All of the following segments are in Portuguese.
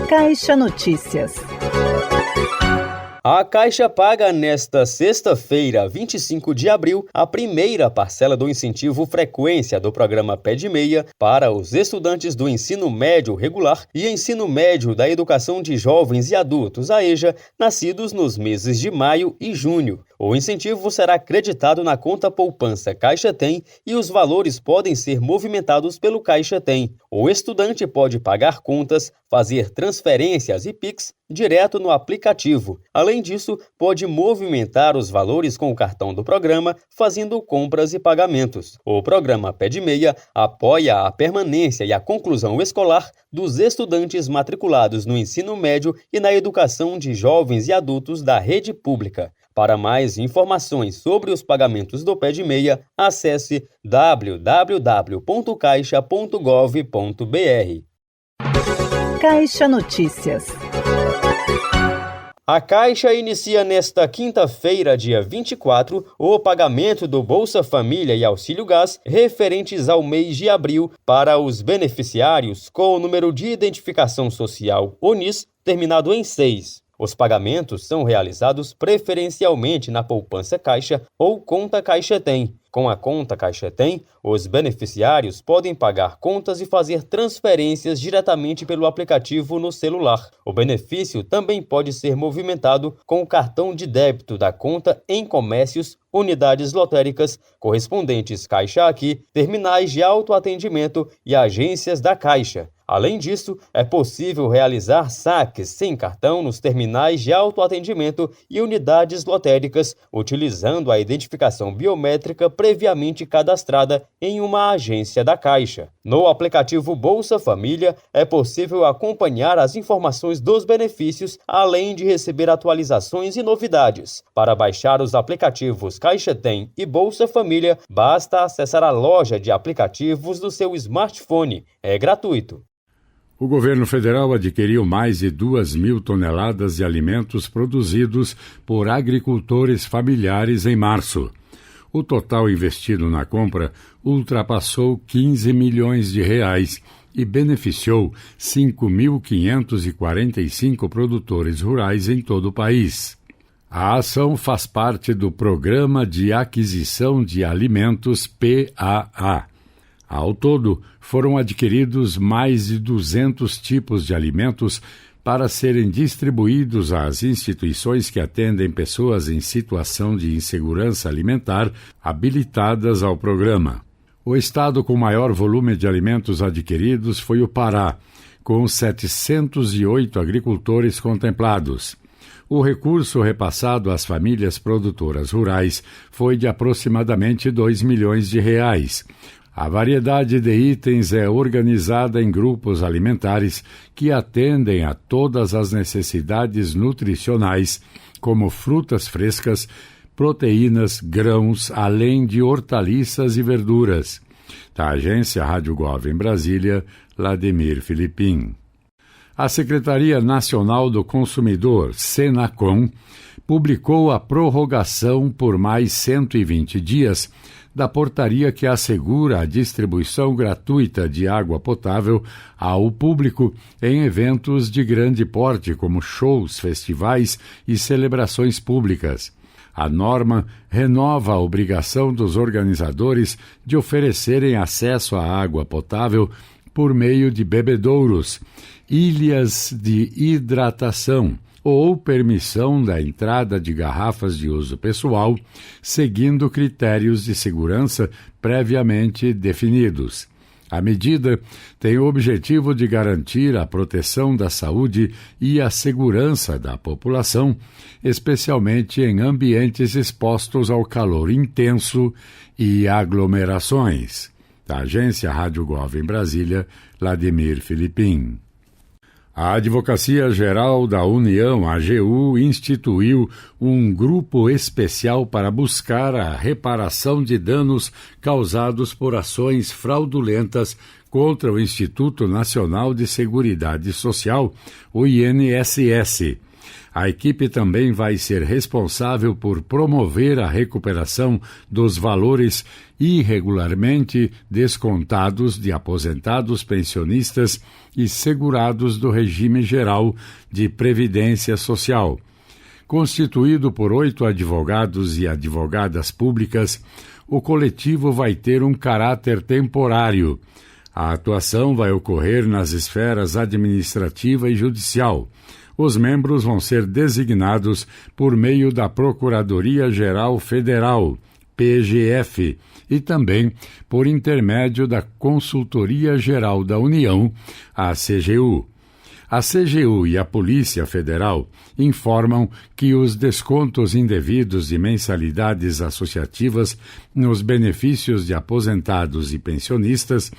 Caixa Notícias. A Caixa paga nesta sexta-feira, 25 de abril, a primeira parcela do incentivo frequência do programa Pé de Meia para os estudantes do ensino médio regular e ensino médio da educação de jovens e adultos, a EJA, nascidos nos meses de maio e junho. O incentivo será creditado na conta poupança Caixa Tem e os valores podem ser movimentados pelo Caixa Tem. O estudante pode pagar contas, fazer transferências e Pix direto no aplicativo. Além disso, pode movimentar os valores com o cartão do programa, fazendo compras e pagamentos. O programa Pé de Meia apoia a permanência e a conclusão escolar dos estudantes matriculados no ensino médio e na educação de jovens e adultos da rede pública. Para mais informações sobre os pagamentos do Pé de Meia, acesse www.caixa.gov.br. Caixa Notícias. A Caixa inicia nesta quinta-feira, dia 24, o pagamento do Bolsa Família e Auxílio Gás referentes ao mês de abril para os beneficiários com o número de identificação social ONIS terminado em 6. Os pagamentos são realizados preferencialmente na poupança Caixa ou conta Caixa Tem. Com a conta Caixa Tem, os beneficiários podem pagar contas e fazer transferências diretamente pelo aplicativo no celular. O benefício também pode ser movimentado com o cartão de débito da conta em comércios, unidades lotéricas, correspondentes Caixa Aqui, terminais de autoatendimento e agências da Caixa. Além disso, é possível realizar saques sem cartão nos terminais de autoatendimento e unidades lotéricas, utilizando a identificação biométrica previamente cadastrada em uma agência da Caixa. No aplicativo Bolsa Família, é possível acompanhar as informações dos benefícios, além de receber atualizações e novidades. Para baixar os aplicativos Caixa Tem e Bolsa Família, basta acessar a loja de aplicativos do seu smartphone. É gratuito. O governo federal adquiriu mais de 2.000 toneladas de alimentos produzidos por agricultores familiares em março. O total investido na compra ultrapassou 15 milhões de reais e beneficiou 5.545 produtores rurais em todo o país. A ação faz parte do Programa de Aquisição de Alimentos PAA. Ao todo, foram adquiridos mais de 200 tipos de alimentos para serem distribuídos às instituições que atendem pessoas em situação de insegurança alimentar habilitadas ao programa. O estado com maior volume de alimentos adquiridos foi o Pará, com 708 agricultores contemplados. O recurso repassado às famílias produtoras rurais foi de aproximadamente 2 milhões de reais. A variedade de itens é organizada em grupos alimentares que atendem a todas as necessidades nutricionais, como frutas frescas, proteínas, grãos, além de hortaliças e verduras. Da agência Rádio Gov em Brasília, Lademir Filipim. A Secretaria Nacional do Consumidor, Senacom, publicou a prorrogação por mais 120 dias da portaria que assegura a distribuição gratuita de água potável ao público em eventos de grande porte, como shows, festivais e celebrações públicas. A norma renova a obrigação dos organizadores de oferecerem acesso à água potável por meio de bebedouros, ilhas de hidratação ou permissão da entrada de garrafas de uso pessoal, seguindo critérios de segurança previamente definidos. A medida tem o objetivo de garantir a proteção da saúde e a segurança da população, especialmente em ambientes expostos ao calor intenso e aglomerações. Da agência Rádio Gov em Brasília, Lademir Filipim. A Advocacia Geral da União, AGU, instituiu um grupo especial para buscar a reparação de danos causados por ações fraudulentas contra o Instituto Nacional de Seguridade Social, o INSS. A equipe também vai ser responsável por promover a recuperação dos valores irregularmente descontados de aposentados, pensionistas e segurados do regime geral de previdência social. Constituído por 8 advogados e advogadas públicas, o coletivo vai ter um caráter temporário. A atuação vai ocorrer nas esferas administrativa e judicial. Os membros vão ser designados por meio da Procuradoria-Geral Federal, PGF, e também por intermédio da Consultoria Geral da União, a CGU. A CGU e a Polícia Federal informam que os descontos indevidos de mensalidades associativas nos benefícios de aposentados e pensionistas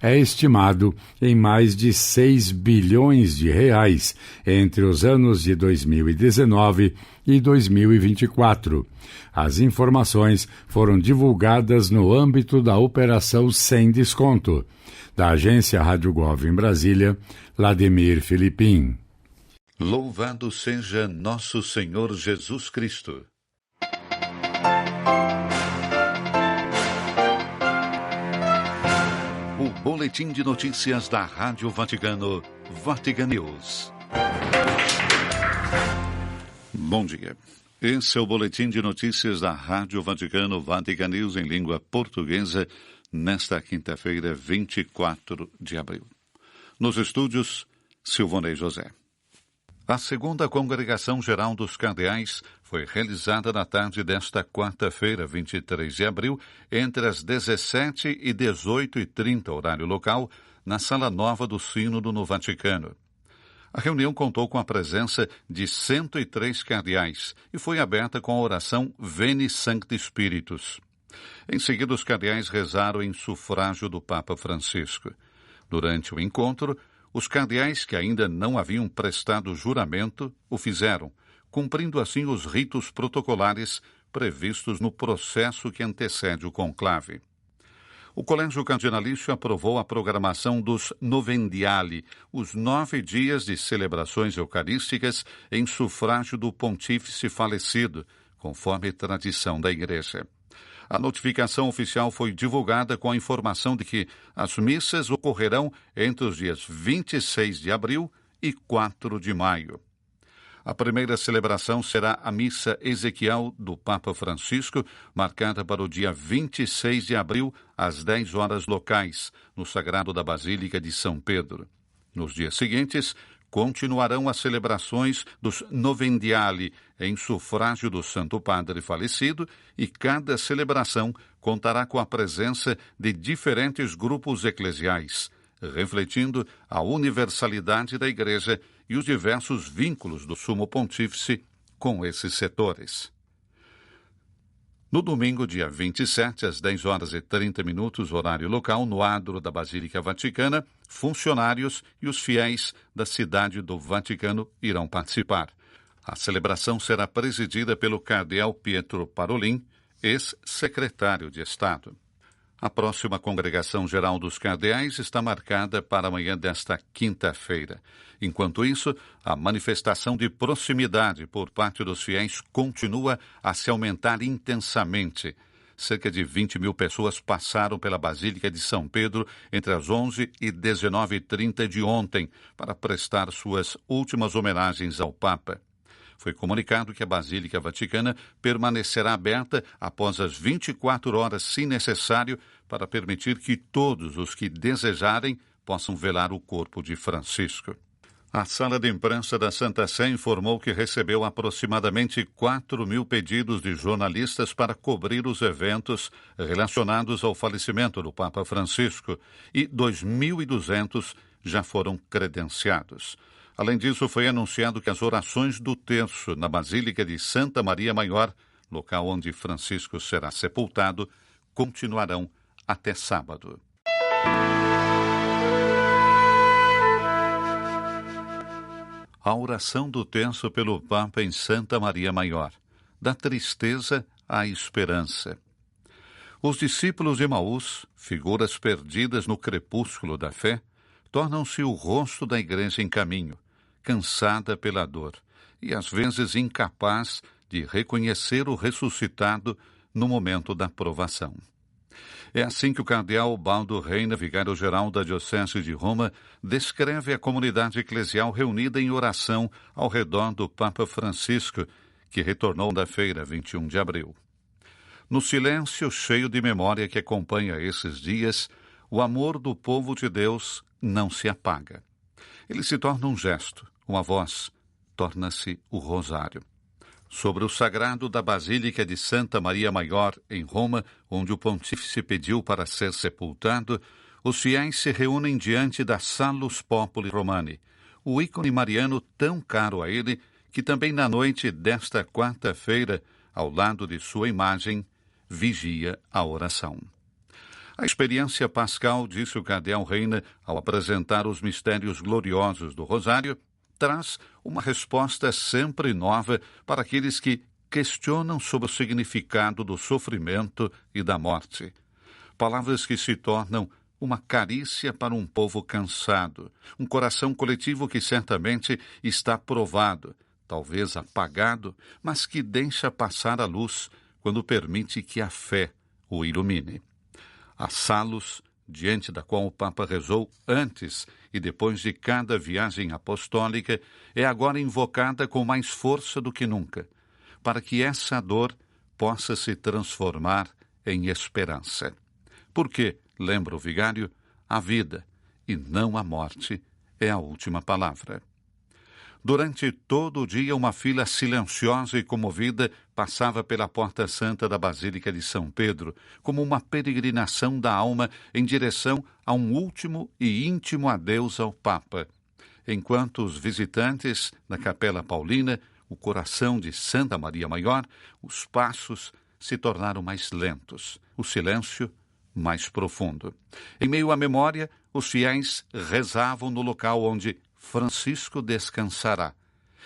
é estimado em mais de 6 bilhões de reais entre os anos de 2019 e 2024. As informações foram divulgadas no âmbito da Operação Sem Desconto. Da agência Rádio Gov em Brasília, Vladimir Filipim. Louvado seja nosso Senhor Jesus Cristo. O boletim de notícias da Rádio Vaticano, Vatican News. Bom dia. Esse é o boletim de notícias da Rádio Vaticano, Vatican News em língua portuguesa, nesta quinta-feira, 24 de abril. Nos estúdios, Silvonei José. A segunda Congregação Geral dos Cardeais foi realizada na tarde desta quarta-feira, 23 de abril, entre as 17 e 18h30, horário local, na Sala Nova do Sínodo no Vaticano. A reunião contou com a presença de 103 cardeais e foi aberta com a oração Veni Sancti Spiritus. Em seguida, os cardeais rezaram em sufrágio do Papa Francisco. Durante o encontro, os cardeais que ainda não haviam prestado juramento o fizeram, cumprindo assim os ritos protocolares previstos no processo que antecede o conclave. O Colégio Cardinalício aprovou a programação dos Novendiali, os 9 dias de celebrações eucarísticas em sufrágio do pontífice falecido, conforme tradição da Igreja. A notificação oficial foi divulgada com a informação de que as missas ocorrerão entre os dias 26 de abril e 4 de maio. A primeira celebração será a Missa Ezequiel do Papa Francisco, marcada para o dia 26 de abril, às 10 horas locais, no Sagrado da Basílica de São Pedro. Nos dias seguintes, continuarão as celebrações dos Novendiali em sufrágio do Santo Padre falecido e cada celebração contará com a presença de diferentes grupos eclesiais, refletindo a universalidade da Igreja e os diversos vínculos do Sumo Pontífice com esses setores. No domingo, dia 27, às 10h30, horário local, no adro da Basílica Vaticana, funcionários e os fiéis da cidade do Vaticano irão participar. A celebração será presidida pelo cardeal Pietro Parolin, ex-secretário de Estado. A próxima Congregação Geral dos Cardeais está marcada para amanhã desta quinta-feira. Enquanto isso, a manifestação de proximidade por parte dos fiéis continua a se aumentar intensamente. Cerca de 20 mil pessoas passaram pela Basílica de São Pedro entre as 11 e 19h30 de ontem para prestar suas últimas homenagens ao Papa. Foi comunicado que a Basílica Vaticana permanecerá aberta após as 24 horas, se necessário, para permitir que todos os que desejarem possam velar o corpo de Francisco. A Sala de Imprensa da Santa Sé informou que recebeu aproximadamente 4 mil pedidos de jornalistas para cobrir os eventos relacionados ao falecimento do Papa Francisco e 2.200 já foram credenciados. Além disso, foi anunciado que as orações do terço na Basílica de Santa Maria Maior, local onde Francisco será sepultado, continuarão até sábado. A oração do terço pelo Papa em Santa Maria Maior, da tristeza à esperança. Os discípulos de Emaús, figuras perdidas no crepúsculo da fé, tornam-se o rosto da Igreja em caminho, cansada pela dor, e às vezes incapaz de reconhecer o ressuscitado no momento da provação. É assim que o cardeal Baldo Reina, vigário-geral da Diocese de Roma, descreve a comunidade eclesial reunida em oração ao redor do Papa Francisco, que retornou da feira 21 de abril. No silêncio cheio de memória que acompanha esses dias, o amor do povo de Deus não se apaga. Ele se torna um gesto, uma voz, torna-se o rosário. Sobre o sagrado da Basílica de Santa Maria Maior, em Roma, onde o pontífice pediu para ser sepultado, os fiéis se reúnem diante da Salus Populi Romani, o ícone mariano tão caro a ele, que também na noite desta quarta-feira, ao lado de sua imagem, vigia a oração. A experiência pascal, disse o cardeal Reina, ao apresentar os mistérios gloriosos do Rosário, traz uma resposta sempre nova para aqueles que questionam sobre o significado do sofrimento e da morte. Palavras que se tornam uma carícia para um povo cansado, um coração coletivo que certamente está provado, talvez apagado, mas que deixa passar a luz quando permite que a fé o ilumine. A Salus, diante da qual o Papa rezou antes e depois de cada viagem apostólica, é agora invocada com mais força do que nunca, para que essa dor possa se transformar em esperança. Porque, lembra o vigário, a vida, e não a morte, é a última palavra. Durante todo o dia, uma fila silenciosa e comovida passava pela Porta Santa da Basílica de São Pedro, como uma peregrinação da alma em direção a um último e íntimo adeus ao Papa. Enquanto os visitantes da Capela Paulina, o coração de Santa Maria Maior, os passos se tornaram mais lentos, o silêncio mais profundo. Em meio à memória, os fiéis rezavam no local onde Francisco descansará,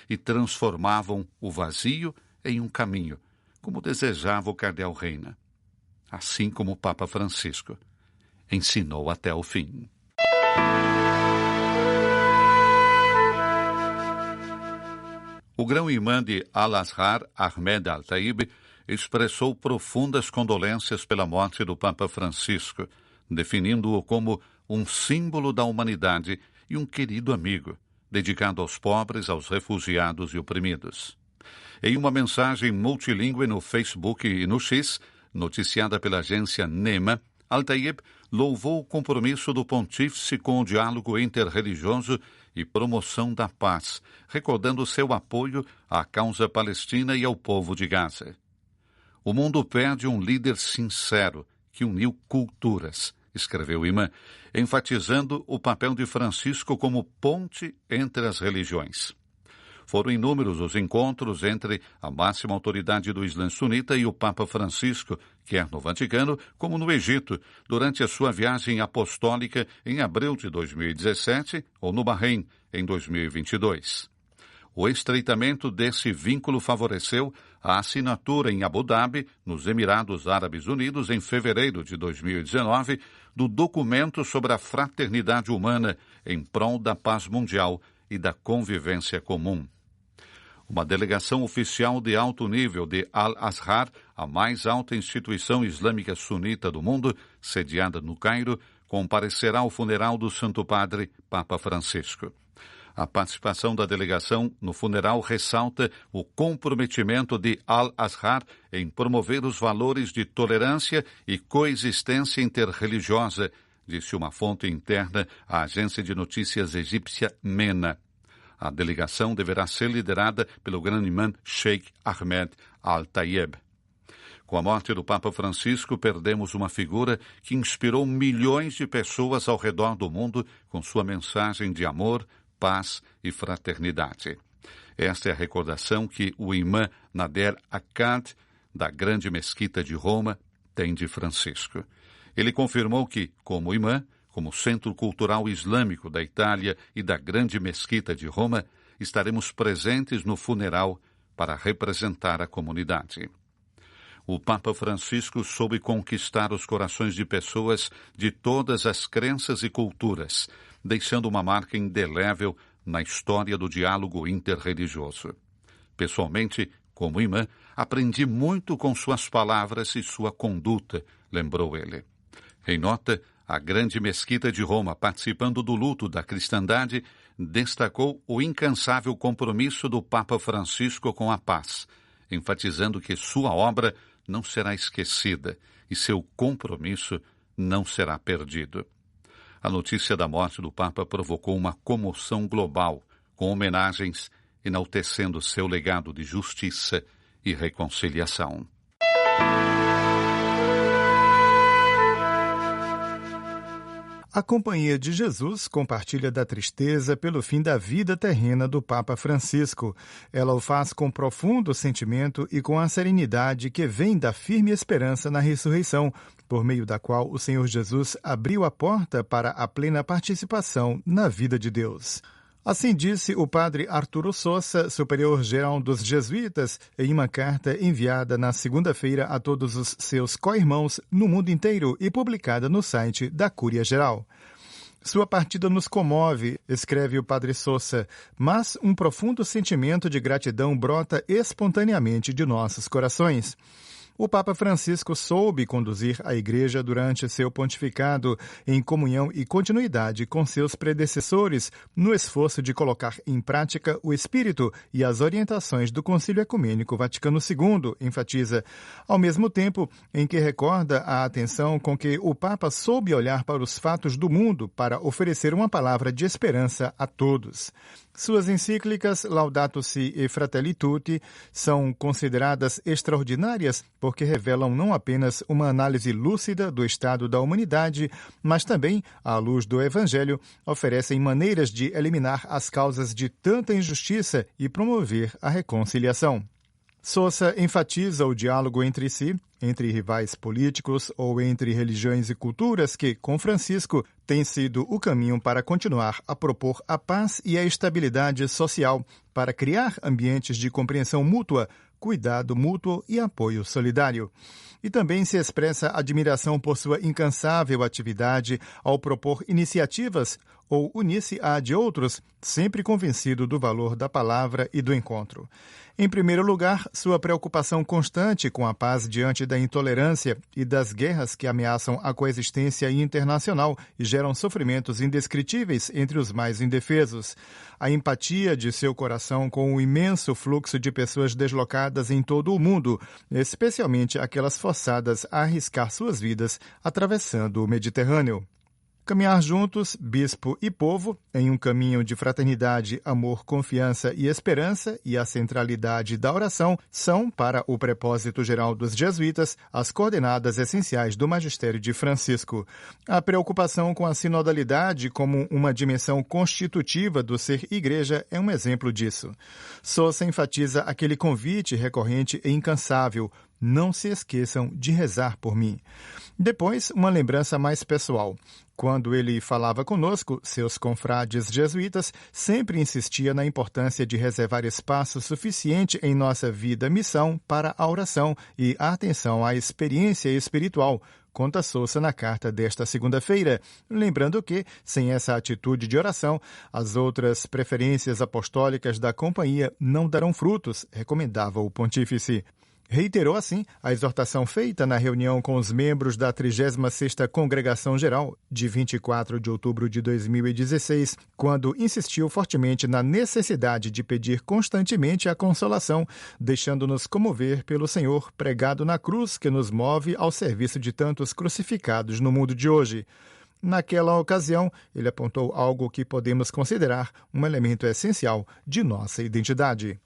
e transformavam o vazio em um caminho, como desejava o cardeal Reina. Assim como o Papa Francisco ensinou até o fim. O grão-imã de Al-Azhar, Ahmed Al-Taib, expressou profundas condolências pela morte do Papa Francisco, definindo-o como um símbolo da humanidade e um querido amigo, dedicado aos pobres, aos refugiados e oprimidos. Em uma mensagem multilingüe no Facebook e no X, noticiada pela agência NEMA, Al-Taib louvou o compromisso do pontífice com o diálogo interreligioso e promoção da paz, recordando seu apoio à causa palestina e ao povo de Gaza. O mundo perde um líder sincero que uniu culturas, escreveu o imã, enfatizando o papel de Francisco como ponte entre as religiões. Foram inúmeros os encontros entre a máxima autoridade do Islã sunita e o Papa Francisco, quer no Vaticano como no Egito, durante a sua viagem apostólica em abril de 2017 ou no Bahrein, em 2022. O estreitamento desse vínculo favoreceu a assinatura em Abu Dhabi, nos Emirados Árabes Unidos, em fevereiro de 2019, do documento sobre a fraternidade humana em prol da paz mundial e da convivência comum. Uma delegação oficial de alto nível de Al-Azhar, a mais alta instituição islâmica sunita do mundo, sediada no Cairo, comparecerá ao funeral do Santo Padre, Papa Francisco. A participação da delegação no funeral ressalta o comprometimento de Al-Azhar em promover os valores de tolerância e coexistência interreligiosa, disse uma fonte interna à agência de notícias egípcia MENA. A delegação deverá ser liderada pelo grande-imã Sheikh Ahmed Al-Taib. Com a morte do Papa Francisco, perdemos uma figura que inspirou milhões de pessoas ao redor do mundo com sua mensagem de amor, paz e fraternidade. Esta é a recordação que o imã Nader Akkad, da Grande Mesquita de Roma, tem de Francisco. Ele confirmou que, como imã, como Centro Cultural Islâmico da Itália e da Grande Mesquita de Roma, estaremos presentes no funeral para representar a comunidade. O Papa Francisco soube conquistar os corações de pessoas de todas as crenças e culturas, deixando uma marca indelével na história do diálogo interreligioso. Pessoalmente, como imã, aprendi muito com suas palavras e sua conduta, lembrou ele. Em nota, a grande mesquita de Roma, participando do luto da cristandade, destacou o incansável compromisso do Papa Francisco com a paz, enfatizando que sua obra não será esquecida e seu compromisso não será perdido. A notícia da morte do Papa provocou uma comoção global, com homenagens enaltecendo seu legado de justiça e reconciliação. A Companhia de Jesus compartilha da tristeza pelo fim da vida terrena do Papa Francisco. Ela o faz com profundo sentimento e com a serenidade que vem da firme esperança na ressurreição, por meio da qual o Senhor Jesus abriu a porta para a plena participação na vida de Deus. Assim disse o padre Arturo Sosa, superior-geral dos jesuítas, em uma carta enviada na segunda-feira a todos os seus co-irmãos no mundo inteiro e publicada no site da Cúria Geral. Sua partida nos comove, escreve o padre Sosa, mas um profundo sentimento de gratidão brota espontaneamente de nossos corações. O Papa Francisco soube conduzir a Igreja durante seu pontificado em comunhão e continuidade com seus predecessores no esforço de colocar em prática o espírito e as orientações do Concílio Ecumênico Vaticano II, enfatiza, ao mesmo tempo em que recorda a atenção com que o Papa soube olhar para os fatos do mundo para oferecer uma palavra de esperança a todos. Suas encíclicas Laudato Si e Fratelli Tutti são consideradas extraordinárias porque revelam não apenas uma análise lúcida do estado da humanidade, mas também, à luz do Evangelho, oferecem maneiras de eliminar as causas de tanta injustiça e promover a reconciliação. Sosa enfatiza o diálogo entre si, entre rivais políticos ou entre religiões e culturas que, com Francisco, tem sido o caminho para continuar a propor a paz e a estabilidade social, para criar ambientes de compreensão mútua, cuidado mútuo e apoio solidário. E também se expressa admiração por sua incansável atividade ao propor iniciativas ou unir-se à de outros, sempre convencido do valor da palavra e do encontro. Em primeiro lugar, sua preocupação constante com a paz diante da intolerância e das guerras que ameaçam a coexistência internacional e geram sofrimentos indescritíveis entre os mais indefesos. A empatia de seu coração com o imenso fluxo de pessoas deslocadas em todo o mundo, especialmente aquelas forçadas a arriscar suas vidas atravessando o Mediterrâneo. Caminhar juntos, bispo e povo, em um caminho de fraternidade, amor, confiança e esperança, e a centralidade da oração são, para o propósito geral dos jesuítas, as coordenadas essenciais do magistério de Francisco. A preocupação com a sinodalidade como uma dimensão constitutiva do ser igreja é um exemplo disso. Sosa enfatiza aquele convite recorrente e incansável: não se esqueçam de rezar por mim. Depois, uma lembrança mais pessoal. Quando ele falava conosco, seus confrades jesuítas, sempre insistia na importância de reservar espaço suficiente em nossa vida-missão para a oração e a atenção à experiência espiritual, conta Sosa na carta desta segunda-feira, lembrando que, sem essa atitude de oração, as outras preferências apostólicas da companhia não darão frutos, recomendava o pontífice. Reiterou, assim, a exortação feita na reunião com os membros da 36ª Congregação Geral, de 24 de outubro de 2016, quando insistiu fortemente na necessidade de pedir constantemente a consolação, deixando-nos comover pelo Senhor pregado na cruz que nos move ao serviço de tantos crucificados no mundo de hoje. Naquela ocasião, ele apontou algo que podemos considerar um elemento essencial de nossa identidade.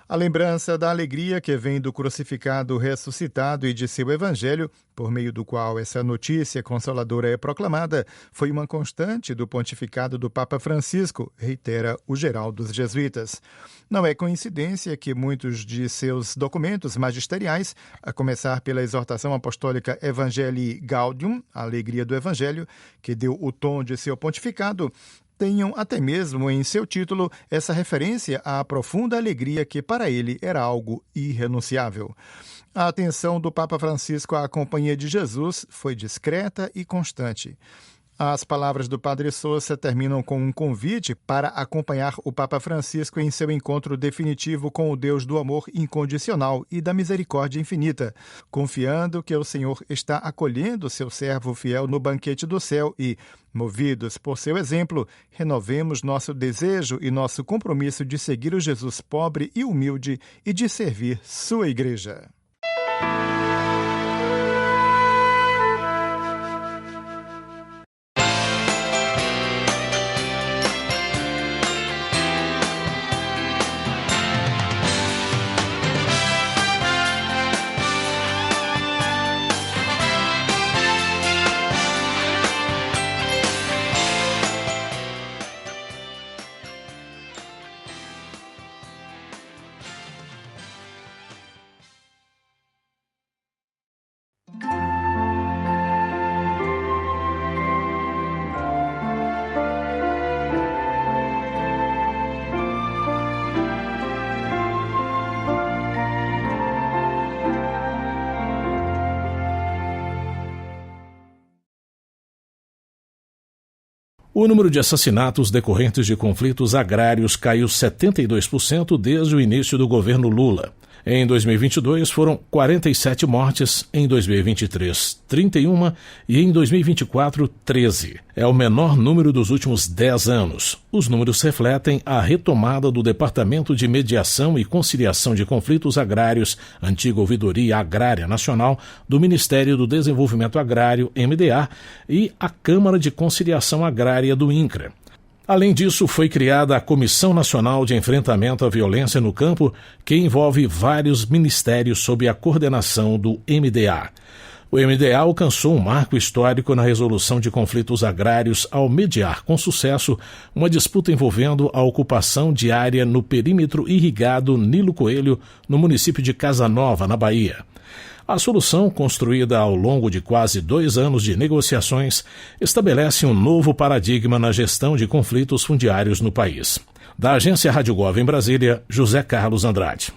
A lembrança da alegria que vem do crucificado ressuscitado e de seu evangelho, por meio do qual essa notícia consoladora é proclamada, foi uma constante do pontificado do Papa Francisco, reitera o geral dos jesuítas. Não é coincidência que muitos de seus documentos magisteriais, a começar pela exortação apostólica Evangelii Gaudium, a alegria do evangelho, que deu o tom de seu pontificado, tenham até mesmo em seu título essa referência à profunda alegria que para ele era algo irrenunciável. A atenção do Papa Francisco à Companhia de Jesus foi discreta e constante. As palavras do Padre Sousa terminam com um convite para acompanhar o Papa Francisco em seu encontro definitivo com o Deus do amor incondicional e da misericórdia infinita, confiando que o Senhor está acolhendo seu servo fiel no banquete do céu e, movidos por seu exemplo, renovemos nosso desejo e nosso compromisso de seguir o Jesus pobre e humilde e de servir sua Igreja. O número de assassinatos decorrentes de conflitos agrários caiu 72% desde o início do governo Lula. Em 2022 foram 47 mortes, em 2023 31 e em 2024 13. É o menor número dos últimos 10 anos. Os números refletem a retomada do Departamento de Mediação e Conciliação de Conflitos Agrários, antiga Ouvidoria Agrária Nacional, do Ministério do Desenvolvimento Agrário, MDA, e a Câmara de Conciliação Agrária do INCRA. Além disso, foi criada a Comissão Nacional de Enfrentamento à Violência no Campo, que envolve vários ministérios sob a coordenação do MDA. O MDA alcançou um marco histórico na resolução de conflitos agrários ao mediar com sucesso uma disputa envolvendo a ocupação de área no perímetro irrigado Nilo Coelho, no município de Casanova, na Bahia. A solução, construída ao longo de quase 2 anos de negociações, estabelece um novo paradigma na gestão de conflitos fundiários no país. Da agência Rádio Gov em Brasília, José Carlos Andrade.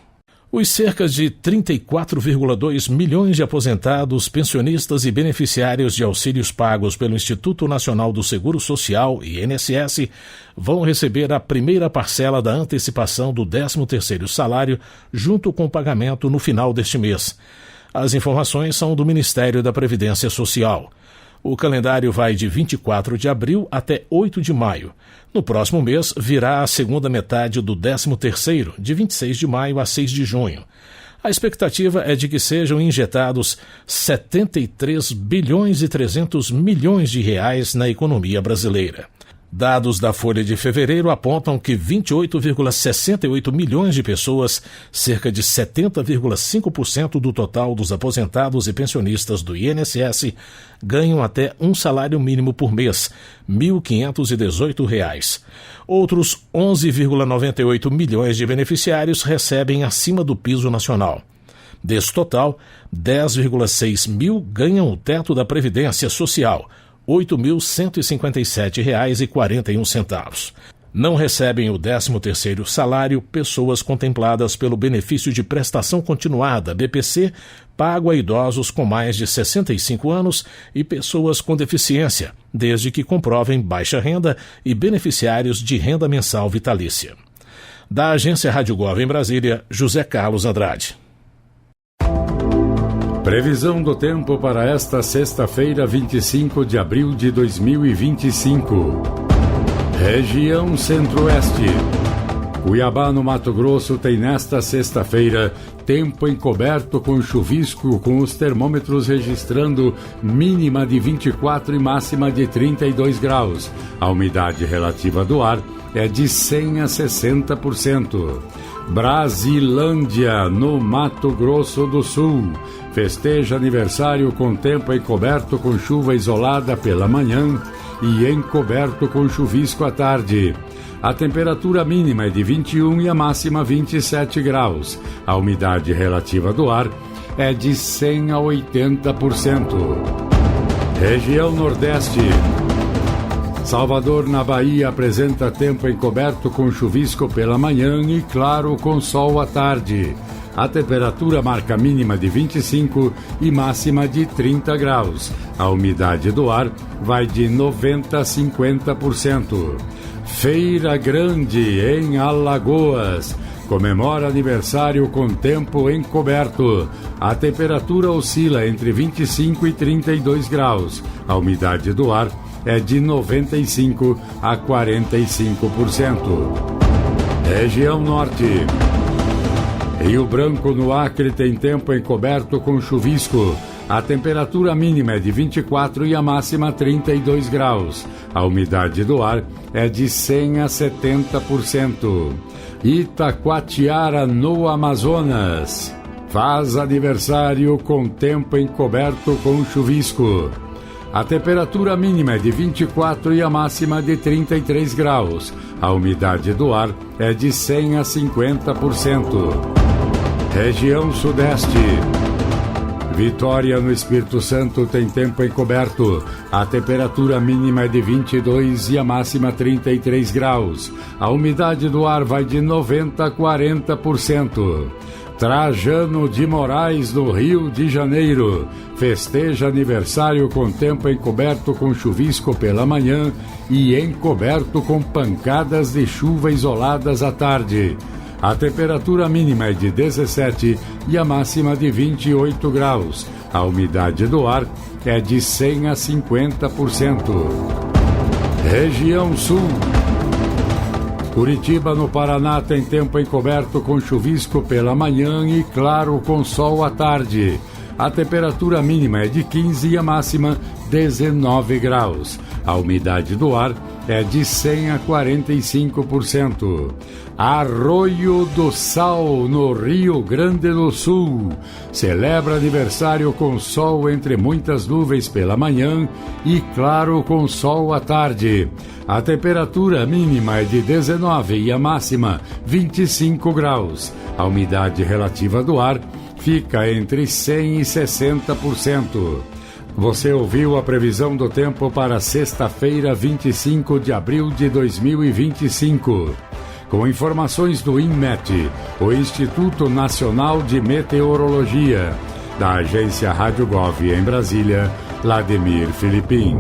Os cerca de 34,2 milhões de aposentados, pensionistas e beneficiários de auxílios pagos pelo Instituto Nacional do Seguro Social, INSS, vão receber a primeira parcela da antecipação do 13º salário junto com o pagamento no final deste mês. As informações são do Ministério da Previdência Social. O calendário vai de 24 de abril até 8 de maio. No próximo mês, virá a segunda metade do 13º, de 26 de maio a 6 de junho. A expectativa é de que sejam injetados 73 bilhões e 300 milhões de reais na economia brasileira. Dados da Folha de Fevereiro apontam que 28,68 milhões de pessoas, cerca de 70,5% do total dos aposentados e pensionistas do INSS, ganham até um salário mínimo por mês, R$ 1.518. Outros 11,98 milhões de beneficiários recebem acima do piso nacional. Desse total, 10,6 mil ganham o teto da Previdência Social, R$ 8.157,41. Não recebem o 13º salário pessoas contempladas pelo benefício de prestação continuada, BPC, pago a idosos com mais de 65 anos e pessoas com deficiência, desde que comprovem baixa renda e beneficiários de renda mensal vitalícia. Da agência Rádio Gov em Brasília, José Carlos Andrade. Previsão do tempo para esta sexta-feira, 25 de abril de 2025. Região Centro-Oeste. Cuiabá, no Mato Grosso, tem nesta sexta-feira tempo encoberto com chuvisco, com os termômetros registrando mínima de 24 e máxima de 32 graus. A umidade relativa do ar é de 100 a 60%. Brasilândia, no Mato Grosso do Sul. Festeja aniversário com tempo encoberto com chuva isolada pela manhã e encoberto com chuvisco à tarde. A temperatura mínima é de 21 e a máxima 27 graus. A umidade relativa do ar é de 100 a 80%. Região Nordeste. Salvador, na Bahia, apresenta tempo encoberto com chuvisco pela manhã e claro com sol à tarde. A temperatura marca mínima de 25 e máxima de 30 graus. A umidade do ar vai de 90% a 50%. Feira Grande, em Alagoas. Comemora aniversário com tempo encoberto. A temperatura oscila entre 25 e 32 graus. A umidade do ar é de 95% a 45%. Região Norte. Rio Branco, no Acre, tem tempo encoberto com chuvisco. A temperatura mínima é de 24 e a máxima 32 graus. A umidade do ar é de 100% a 70%. Itacoatiara, no Amazonas. Faz aniversário com tempo encoberto com chuvisco. A temperatura mínima é de 24 e a máxima de 33 graus. A umidade do ar é de 100% a 50%. Região Sudeste. Vitória, no Espírito Santo, tem tempo encoberto. A temperatura mínima é de 22 e a máxima 33 graus. A umidade do ar vai de 90% a 40%. Trajano de Moraes, no Rio de Janeiro. Festeja aniversário com tempo encoberto com chuvisco pela manhã e encoberto com pancadas de chuva isoladas à tarde. A temperatura mínima é de 17 e a máxima de 28 graus. A umidade do ar é de 100% a 50%. Região Sul. Curitiba, no Paraná, tem tempo encoberto com chuvisco pela manhã e claro com sol à tarde. A temperatura mínima é de 15 e a máxima 19 graus. A umidade do ar é de 100% a 45%. Arroio do Sal, no Rio Grande do Sul. Celebra aniversário com sol entre muitas nuvens pela manhã e claro com sol à tarde. A temperatura mínima é de 19 e a máxima 25 graus. A umidade relativa do ar fica entre 100% e 60%. Você ouviu a previsão do tempo para sexta-feira, 25 de abril de 2025. Com informações do INMET, o Instituto Nacional de Meteorologia. Da agência Rádio Gov em Brasília, Vladimir Filipim.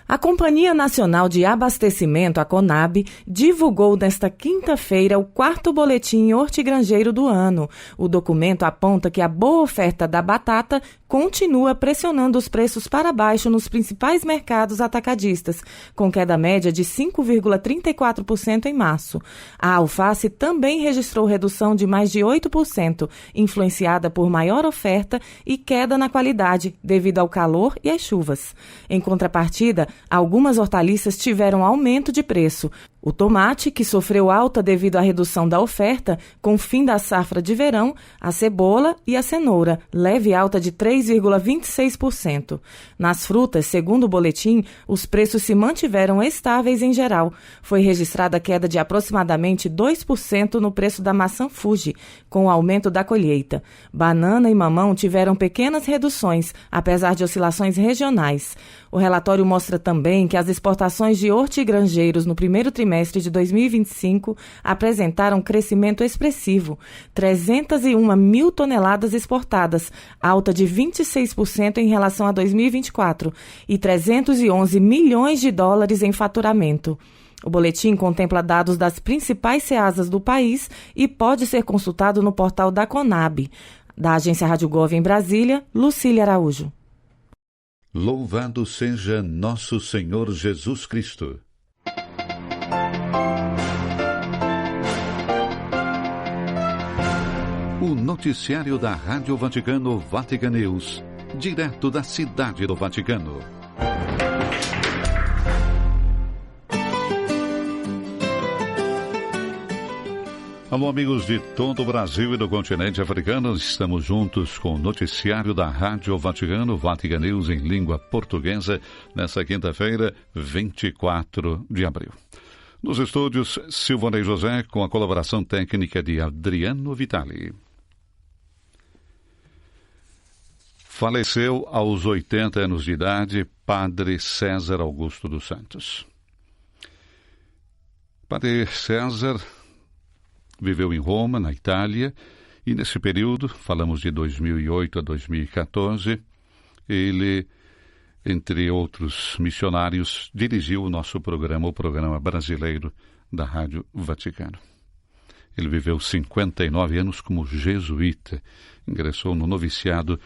A Companhia Nacional de Abastecimento, a CONAB, divulgou nesta quinta-feira o 4º boletim hortigranjeiro do ano. O documento aponta que a boa oferta da batata continua pressionando os preços para baixo nos principais mercados atacadistas, com queda média de 5,34% em março. A alface também registrou redução de mais de 8%, influenciada por maior oferta e queda na qualidade, devido ao calor e às chuvas. Em contrapartida, algumas hortaliças tiveram aumento de preço. O tomate, que sofreu alta devido à redução da oferta, com o fim da safra de verão, a cebola e a cenoura, leve alta de 3,26%. Nas frutas, segundo o boletim, os preços se mantiveram estáveis em geral. Foi registrada queda de aproximadamente 2% no preço da maçã Fuji, com o aumento da colheita. Banana e mamão tiveram pequenas reduções, apesar de oscilações regionais. O relatório mostra também que as exportações de hortigranjeiros no primeiro trimestre de 2025 apresentaram crescimento expressivo, 301 mil toneladas exportadas, alta de 26% em relação a 2024, e 311 milhões de dólares em faturamento. O boletim contempla dados das principais ceasas do país e pode ser consultado no portal da CONAB. Da agência Rádio Gov em Brasília, Lucília Araújo. Louvado seja nosso Senhor Jesus Cristo. O noticiário da Rádio Vaticano Vatican News, direto da Cidade do Vaticano. Alô, amigos de todo o Brasil e do continente africano, estamos juntos com o noticiário da Rádio Vaticano, Vatican News em língua portuguesa, nesta quinta-feira, 24 de abril. Nos estúdios, Silvanei José, com a colaboração técnica de Adriano Vitali. Faleceu aos 80 anos de idade Padre César Augusto dos Santos. Padre César Viveu em Roma, na Itália, e nesse período, falamos de 2008 a 2014, ele, entre outros missionários, dirigiu o nosso programa, o programa brasileiro da Rádio Vaticano. Ele viveu 59 anos como jesuíta, ingressou no noviciado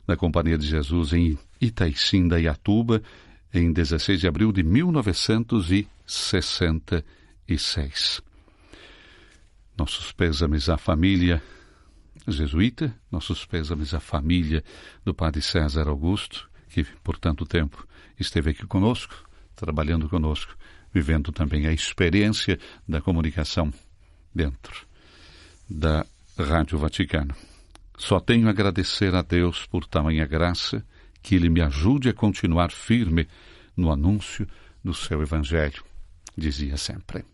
da Companhia de Jesus em Itaicinda-Iatuba em 16 de abril de 1966. Nossos pêsames à família jesuíta, nossos pêsames à família do padre César Augusto, que por tanto tempo esteve aqui conosco, trabalhando conosco, vivendo também a experiência da comunicação dentro da Rádio Vaticano. Só tenho a agradecer a Deus por tamanha graça, que Ele me ajude a continuar firme no anúncio do seu Evangelho, dizia sempre.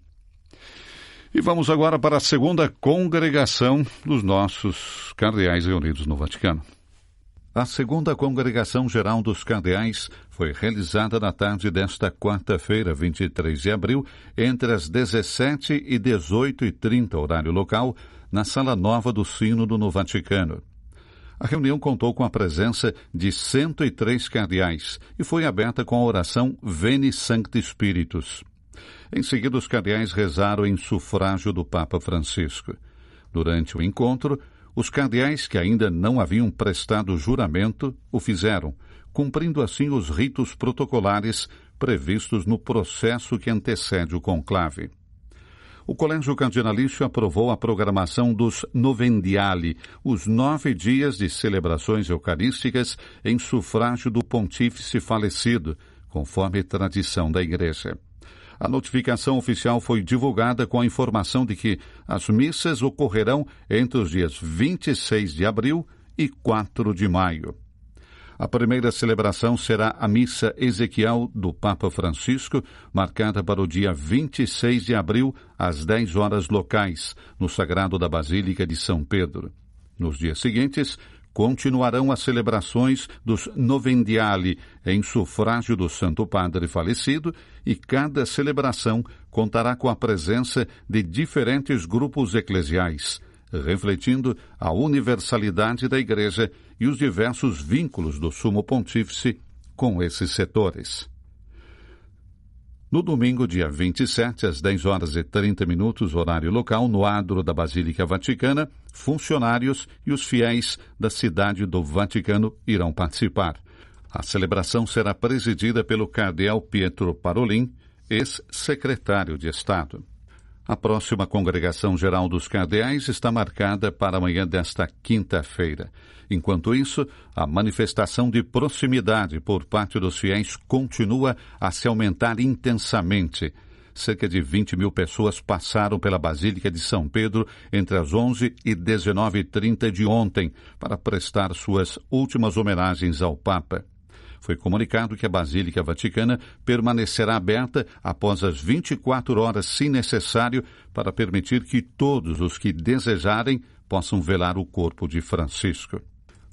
E vamos agora para a segunda congregação dos nossos cardeais reunidos no Vaticano. A segunda Congregação Geral dos Cardeais foi realizada na tarde desta quarta-feira, 23 de abril, entre as 17 e 18h30, horário local, na Sala Nova do Sínodo no Vaticano. A reunião contou com a presença de 103 cardeais e foi aberta com a oração Veni Sancti Spiritus. Em seguida, os cardeais rezaram em sufrágio do Papa Francisco. Durante o encontro, os cardeais que ainda não haviam prestado juramento o fizeram, cumprindo assim os ritos protocolares previstos no processo que antecede o conclave. O Colégio Cardinalício aprovou a programação dos Novendiali, os 9 dias de celebrações eucarísticas em sufrágio do pontífice falecido, conforme tradição da Igreja. A notificação oficial foi divulgada com a informação de que as missas ocorrerão entre os dias 26 de abril e 4 de maio. A primeira celebração será a Missa Ezequiel do Papa Francisco, marcada para o dia 26 de abril, às 10 horas locais, no Sagrado da Basílica de São Pedro. Nos dias seguintes, continuarão as celebrações dos Novendiali em sufrágio do Santo Padre falecido e cada celebração contará com a presença de diferentes grupos eclesiais, refletindo a universalidade da Igreja e os diversos vínculos do Sumo Pontífice com esses setores. No domingo, dia 27, às 10h30, horário local, no adro da Basílica Vaticana, funcionários e os fiéis da cidade do Vaticano irão participar. A celebração será presidida pelo cardeal Pietro Parolin, ex-secretário de Estado. A próxima Congregação Geral dos Cardeais está marcada para amanhã desta quinta-feira. Enquanto isso, a manifestação de proximidade por parte dos fiéis continua a se aumentar intensamente. Cerca de 20 mil pessoas passaram pela Basílica de São Pedro entre as 11 e 19h30 de ontem para prestar suas últimas homenagens ao Papa. Foi comunicado que a Basílica Vaticana permanecerá aberta após as 24 horas, se necessário, para permitir que todos os que desejarem possam velar o corpo de Francisco.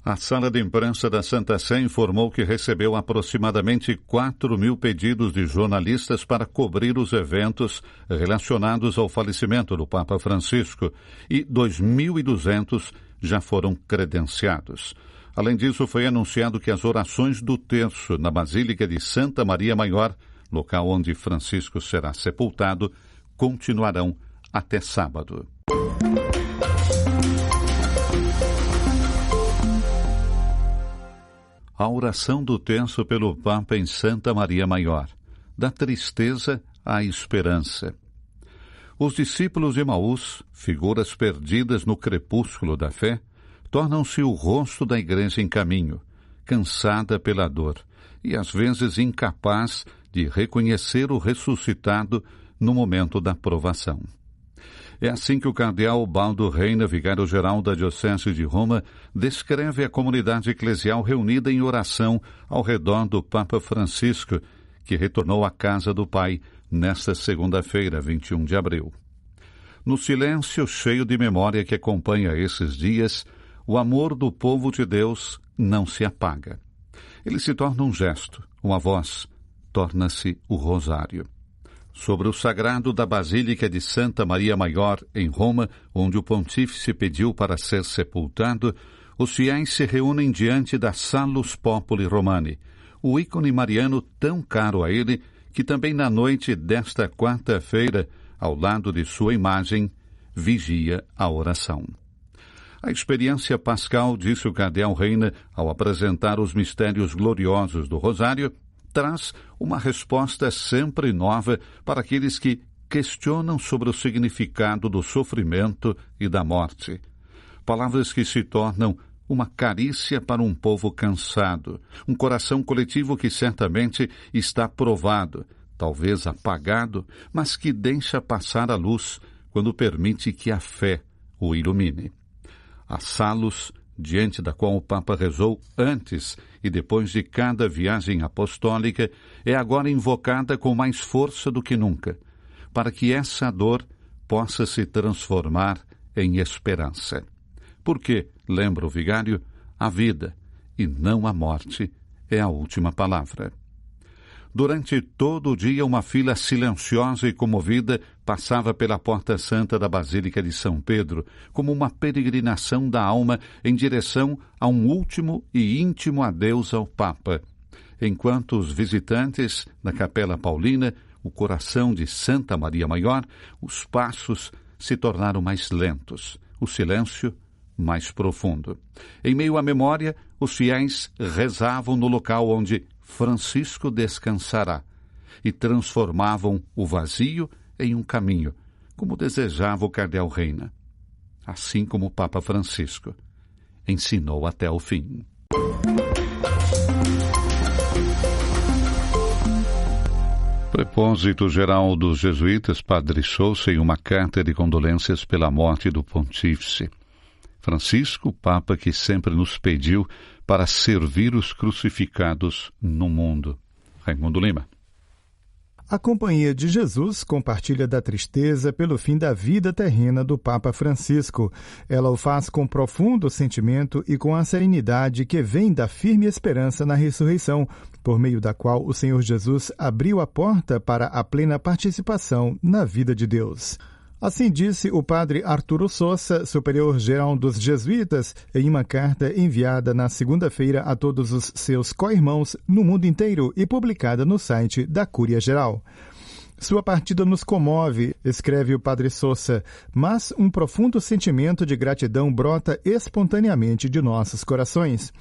A Sala de Imprensa da Santa Sé informou que recebeu aproximadamente 4 mil pedidos de jornalistas para cobrir os eventos relacionados ao falecimento do Papa Francisco e 2.200 já foram credenciados. Além disso, foi anunciado que as orações do terço na Basílica de Santa Maria Maior, local onde Francisco será sepultado, continuarão até sábado. A oração do terço pelo Papa em Santa Maria Maior, da tristeza à esperança. Os discípulos de Emaús, figuras perdidas no crepúsculo da fé, tornam-se o rosto da Igreja em caminho, cansada pela dor e às vezes incapaz de reconhecer o ressuscitado no momento da provação. É assim que o cardeal Baldo Reina, vigário-geral da Diocese de Roma, descreve a comunidade eclesial reunida em oração ao redor do Papa Francisco, que retornou à casa do Pai nesta segunda-feira, 21 de abril. No silêncio cheio de memória que acompanha esses dias, o amor do povo de Deus não se apaga. Ele se torna um gesto, uma voz, torna-se o rosário. Sobre o sagrado da Basílica de Santa Maria Maior, em Roma, onde o pontífice pediu para ser sepultado, os fiéis se reúnem diante da Salus Populi Romani, o ícone mariano tão caro a ele, que também na noite desta quarta-feira, ao lado de sua imagem, vigia a oração. A experiência pascal, disse o cardeal Reina, ao apresentar os mistérios gloriosos do Rosário, traz uma resposta sempre nova para aqueles que questionam sobre o significado do sofrimento e da morte. Palavras que se tornam uma carícia para um povo cansado, um coração coletivo que certamente está provado, talvez apagado, mas que deixa passar a luz quando permite que a fé o ilumine. A Salus, diante da qual o Papa rezou antes e depois de cada viagem apostólica, é agora invocada com mais força do que nunca, para que essa dor possa se transformar em esperança. Porque, lembra o vigário, a vida, e não a morte, é a última palavra. Durante todo o dia, uma fila silenciosa e comovida passava pela Porta Santa da Basílica de São Pedro, como uma peregrinação da alma em direção a um último e íntimo adeus ao Papa, enquanto os visitantes da Capela Paulina, o coração de Santa Maria Maior, os passos se tornaram mais lentos, o silêncio mais profundo. Em meio à memória, os fiéis rezavam no local onde Francisco descansará e transformavam o vazio em um caminho, como desejava o cardeal Reina, assim como o Papa Francisco ensinou até o fim. Prepósito-geral dos jesuítas, Padre Sousa, em uma carta de condolências pela morte do pontífice. Francisco, o Papa que sempre nos pediu para servir os crucificados no mundo. Raimundo Lima. A Companhia de Jesus compartilha da tristeza pelo fim da vida terrena do Papa Francisco. Ela o faz com profundo sentimento e com a serenidade que vem da firme esperança na ressurreição, por meio da qual o Senhor Jesus abriu a porta para a plena participação na vida de Deus. Assim disse o padre Arturo Sousa, superior-geral dos jesuítas, em uma carta enviada na segunda-feira a todos os seus co-irmãos no mundo inteiro e publicada no site da Cúria-Geral. Sua partida nos comove, escreve o padre Sousa, mas um profundo sentimento de gratidão brota espontaneamente de nossos corações.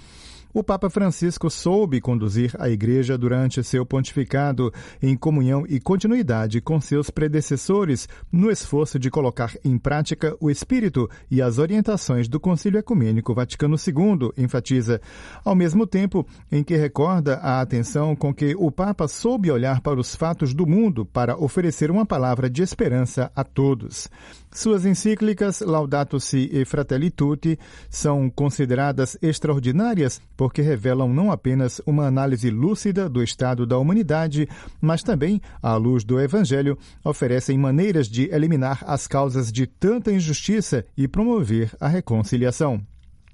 O Papa Francisco soube conduzir a Igreja durante seu pontificado em comunhão e continuidade com seus predecessores no esforço de colocar em prática o espírito e as orientações do Concílio Ecumênico Vaticano II, enfatiza, ao mesmo tempo em que recorda a atenção com que o Papa soube olhar para os fatos do mundo para oferecer uma palavra de esperança a todos. Suas encíclicas Laudato Si e Fratelli Tutti são consideradas extraordinárias porque revelam não apenas uma análise lúcida do estado da humanidade, mas também, à luz do Evangelho, oferecem maneiras de eliminar as causas de tanta injustiça e promover a reconciliação.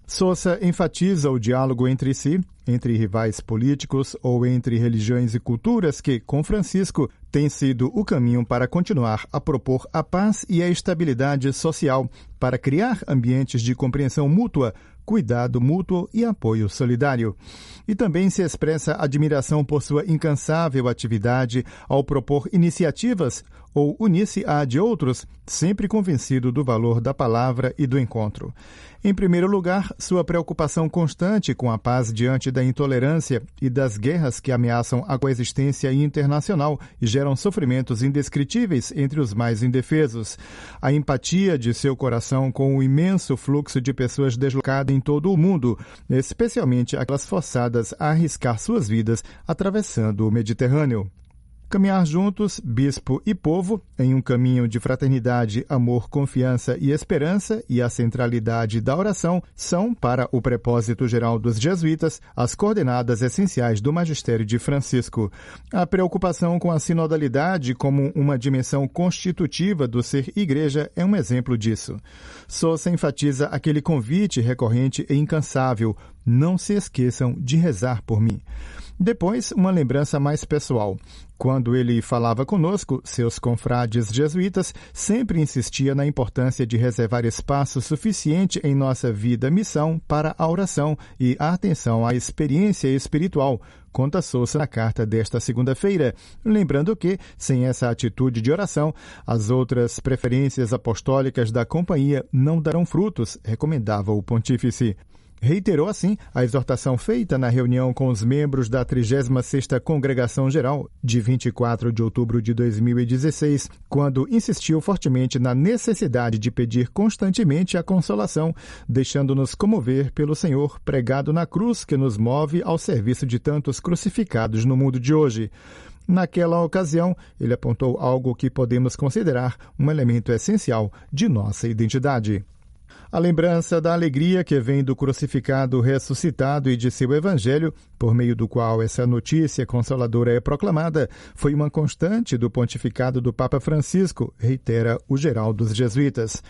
Sousa enfatiza o diálogo entre si, entre rivais políticos ou entre religiões e culturas que, com Francisco, tem sido o caminho para continuar a propor a paz e a estabilidade social, para criar ambientes de compreensão mútua, cuidado mútuo e apoio solidário. E também se expressa admiração por sua incansável atividade ao propor iniciativas ou unir-se à de outros, sempre convencido do valor da palavra e do encontro. Em primeiro lugar, sua preocupação constante com a paz diante da intolerância e das guerras que ameaçam a coexistência internacional e geram sofrimentos indescritíveis entre os mais indefesos. A empatia de seu coração com o imenso fluxo de pessoas deslocadas em todo o mundo, especialmente aquelas forçadas a arriscar suas vidas atravessando o Mediterrâneo. Caminhar juntos, bispo e povo, em um caminho de fraternidade, amor, confiança e esperança, e a centralidade da oração são, para o propósito geral dos jesuítas, as coordenadas essenciais do magistério de Francisco. A preocupação com a sinodalidade como uma dimensão constitutiva do ser igreja é um exemplo disso. Sousa enfatiza aquele convite recorrente e incansável: não se esqueçam de rezar por mim. Depois, uma lembrança mais pessoal. Quando ele falava conosco, seus confrades jesuítas sempre insistia na importância de reservar espaço suficiente em nossa vida-missão para a oração e a atenção à experiência espiritual, conta Sousa na carta desta segunda-feira, lembrando que, sem essa atitude de oração, as outras preferências apostólicas da companhia não darão frutos, recomendava o pontífice. Reiterou, assim, a exortação feita na reunião com os membros da 36ª Congregação Geral, de 24 de outubro de 2016, quando insistiu fortemente na necessidade de pedir constantemente a consolação, deixando-nos comover pelo Senhor pregado na cruz que nos move ao serviço de tantos crucificados no mundo de hoje. Naquela ocasião, ele apontou algo que podemos considerar um elemento essencial de nossa identidade. A lembrança da alegria que vem do crucificado ressuscitado e de seu evangelho, por meio do qual essa notícia consoladora é proclamada, foi uma constante do pontificado do Papa Francisco, reitera o geral dos jesuítas.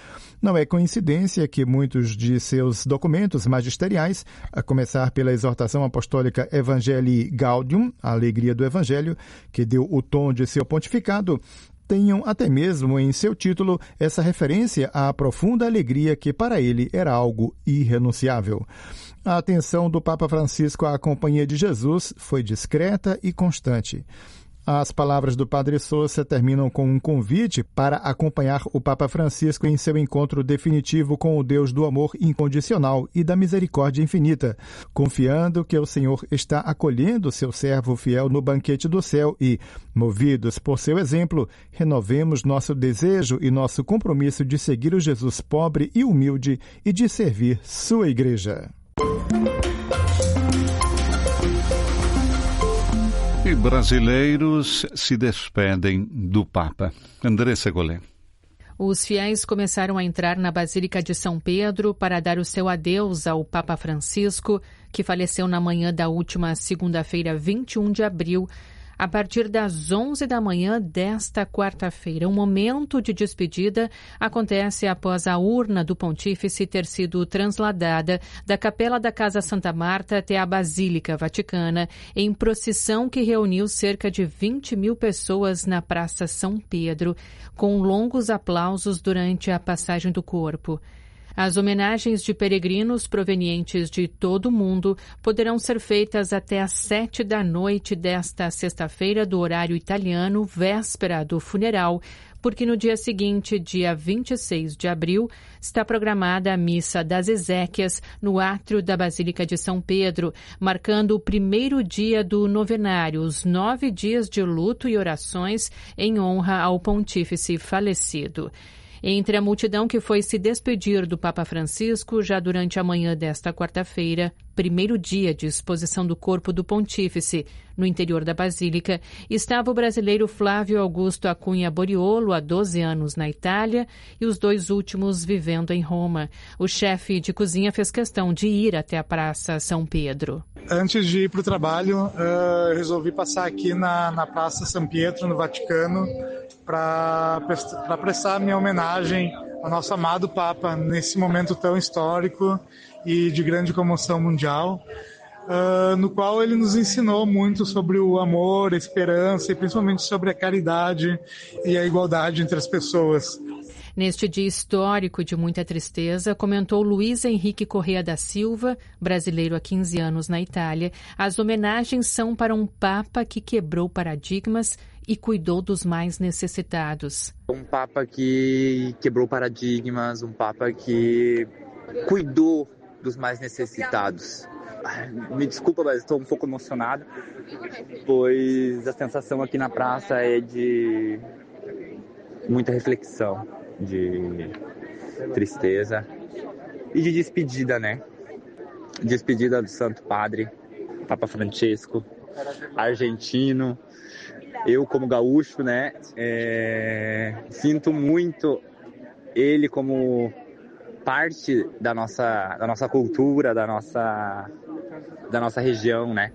Não é coincidência que muitos de seus documentos magisteriais, a começar pela exortação apostólica Evangelii Gaudium, a alegria do evangelho, que deu o tom de seu pontificado, tenham até mesmo em seu título essa referência à profunda alegria que para ele era algo irrenunciável. A atenção do Papa Francisco à Companhia de Jesus foi discreta e constante. As palavras do Padre Sousa terminam com um convite para acompanhar o Papa Francisco em seu encontro definitivo com o Deus do amor incondicional e da misericórdia infinita, confiando que o Senhor está acolhendo seu servo fiel no banquete do céu e, movidos por seu exemplo, renovemos nosso desejo e nosso compromisso de seguir o Jesus pobre e humilde e de servir sua Igreja. E brasileiros se despedem do Papa. Andressa Golé. Os fiéis começaram a entrar na Basílica de São Pedro para dar o seu adeus ao Papa Francisco, que faleceu na manhã da última segunda-feira, 21 de abril, a partir das 11 da manhã desta quarta-feira. Um momento de despedida acontece após a urna do pontífice ter sido transladada da Capela da Casa Santa Marta até a Basílica Vaticana, em procissão que reuniu cerca de 20 mil pessoas na Praça São Pedro, com longos aplausos durante a passagem do corpo. As homenagens de peregrinos provenientes de todo o mundo poderão ser feitas até às 7 da noite desta sexta-feira do horário italiano, véspera do funeral, porque no dia seguinte, dia 26 de abril, está programada a Missa das Exéquias no átrio da Basílica de São Pedro, marcando o primeiro dia do novenário, os 9 dias de luto e orações em honra ao pontífice falecido. Entre a multidão que foi se despedir do Papa Francisco já durante a manhã desta quarta-feira, primeiro dia de exposição do corpo do pontífice no interior da Basílica, estava o brasileiro Flávio Augusto Acunha Boriolo, há 12 anos na Itália, e os 2 últimos vivendo em Roma. O chefe de cozinha fez questão de ir até a Praça São Pedro. Antes de ir para o trabalho, resolvi passar aqui na Praça São Pietro, no Vaticano, para prestar minha homenagem ao nosso amado Papa nesse momento tão histórico e de grande comoção mundial, no qual ele nos ensinou muito sobre o amor, a esperança e principalmente sobre a caridade e a igualdade entre as pessoas. Neste dia histórico de muita tristeza, comentou Luiz Henrique Corrêa da Silva, brasileiro há 15 anos na Itália, as homenagens são para um Papa que quebrou paradigmas e cuidou dos mais necessitados. Um Papa que quebrou paradigmas, um Papa que cuidou dos mais necessitados. Me desculpa, mas estou um pouco emocionado, pois a sensação aqui na praça é de muita reflexão, de tristeza e de despedida, né? Despedida do Santo Padre, Papa Francisco, argentino. Eu, como gaúcho, né, sinto muito ele como parte da nossa cultura, da nossa região, né?